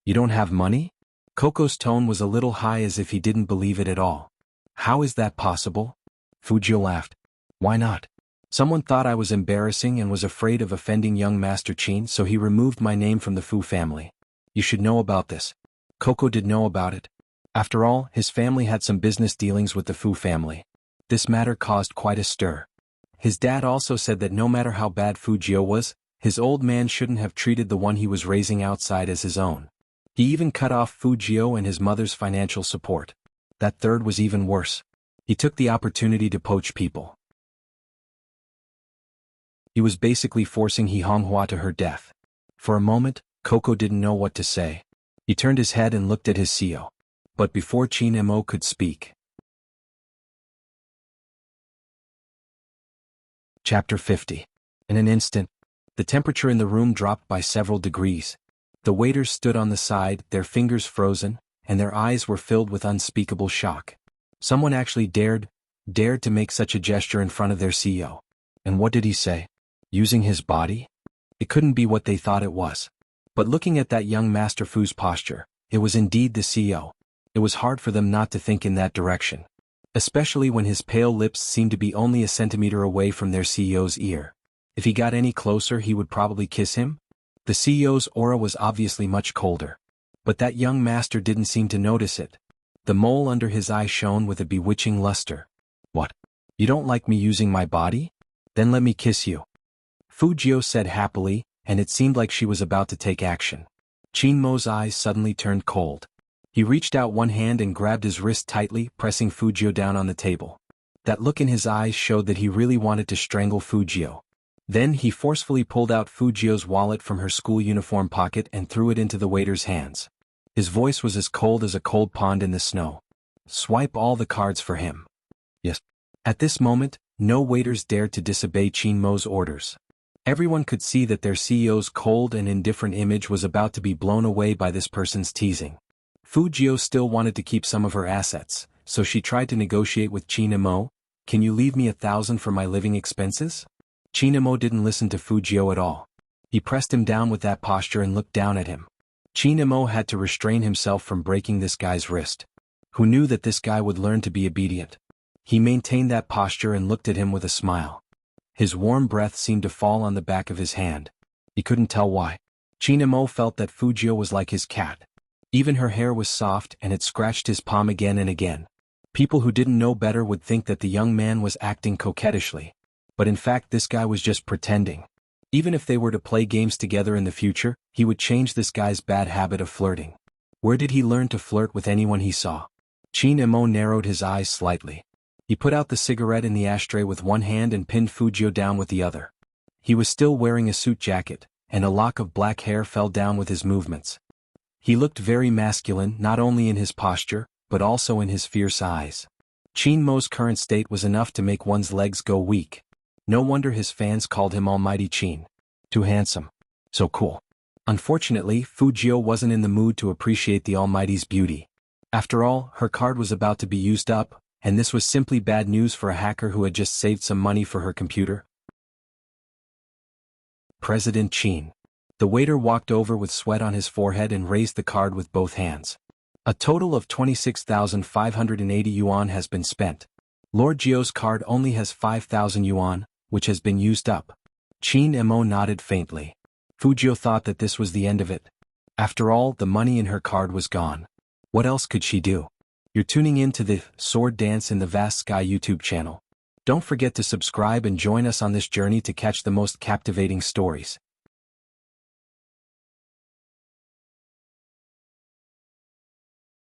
You don't have money? Coco's tone was a little high as if he didn't believe it at all. How is that possible? Fu Jio laughed. Why not? Someone thought I was embarrassing and was afraid of offending young Master Qin, so he removed my name from the Fu family. You should know about this. Coco did know about it. After all, his family had some business dealings with the Fu family. This matter caused quite a stir. His dad also said that no matter how bad Fu Jio was, his old man shouldn't have treated the one he was raising outside as his own. He even cut off Fu Jio and his mother's financial support. That third was even worse. He took the opportunity to poach people. He was basically forcing Xianxia to her death. For a moment, Coco didn't know what to say. He turned his head and looked at his CEO. But before Qin Mo could speak. Chapter 50. In an instant, the temperature in the room dropped by several degrees. The waiters stood on the side, their fingers frozen, and their eyes were filled with unspeakable shock. Someone actually dared to make such a gesture in front of their CEO. And what did he say? Using his body? It couldn't be what they thought it was. But looking at that young Master Fu's posture, it was indeed the CEO. It was hard for them not to think in that direction. Especially when his pale lips seemed to be only a centimeter away from their CEO's ear. If he got any closer, he would probably kiss him. The CEO's aura was obviously much colder. But that young master didn't seem to notice it. The mole under his eye shone with a bewitching luster. What? You don't like me using my body? Then let me kiss you. Fu Jio said happily, and it seemed like she was about to take action. Qin Mo's eyes suddenly turned cold. He reached out one hand and grabbed his wrist tightly, pressing Fu Jio down on the table. That look in his eyes showed that he really wanted to strangle Fu Jio. Then he forcefully pulled out Fujio's wallet from her school uniform pocket and threw it into the waiter's hands. His voice was as cold as a cold pond in the snow. Swipe all the cards for him. Yes. At this moment, no waiters dared to disobey Qin Mo's orders. Everyone could see that their CEO's cold and indifferent image was about to be blown away by this person's teasing. Fujio still wanted to keep some of her assets, so she tried to negotiate with Qin Mo. Can you leave me 1,000 for my living expenses? Qin Mo didn't listen to Fujio at all. He pressed him down with that posture and looked down at him. Qin Mo had to restrain himself from breaking this guy's wrist. Who knew that this guy would learn to be obedient? He maintained that posture and looked at him with a smile. His warm breath seemed to fall on the back of his hand. He couldn't tell why. Qin Mo felt that Fujio was like his cat. Even her hair was soft and it scratched his palm again and again. People who didn't know better would think that the young man was acting coquettishly. But in fact this guy was just pretending. Even if they were to play games together in the future, he would change this guy's bad habit of flirting. Where did he learn to flirt with anyone he saw? Qin Mo narrowed his eyes slightly. He put out the cigarette in the ashtray with one hand and pinned Fujio down with the other. He was still wearing a suit jacket, and a lock of black hair fell down with his movements. He looked very masculine not only in his posture, but also in his fierce eyes. Qin Mo's current state was enough to make one's legs go weak. No wonder his fans called him Almighty Qin. Too handsome. So cool. Unfortunately, Fujio wasn't in the mood to appreciate the Almighty's beauty. After all, her card was about to be used up, and this was simply bad news for a hacker who had just saved some money for her computer. President Qin. The waiter walked over with sweat on his forehead and raised the card with both hands. A total of 26,580 yuan has been spent. Lord Jio's card only has 5,000 yuan, which has been used up. Qin Mo nodded faintly. Fujio thought that this was the end of it. After all, the money in her card was gone. What else could she do? You're tuning in to the Sword Dance in the Vast Sky YouTube channel. Don't forget to subscribe and join us on this journey to catch the most captivating stories.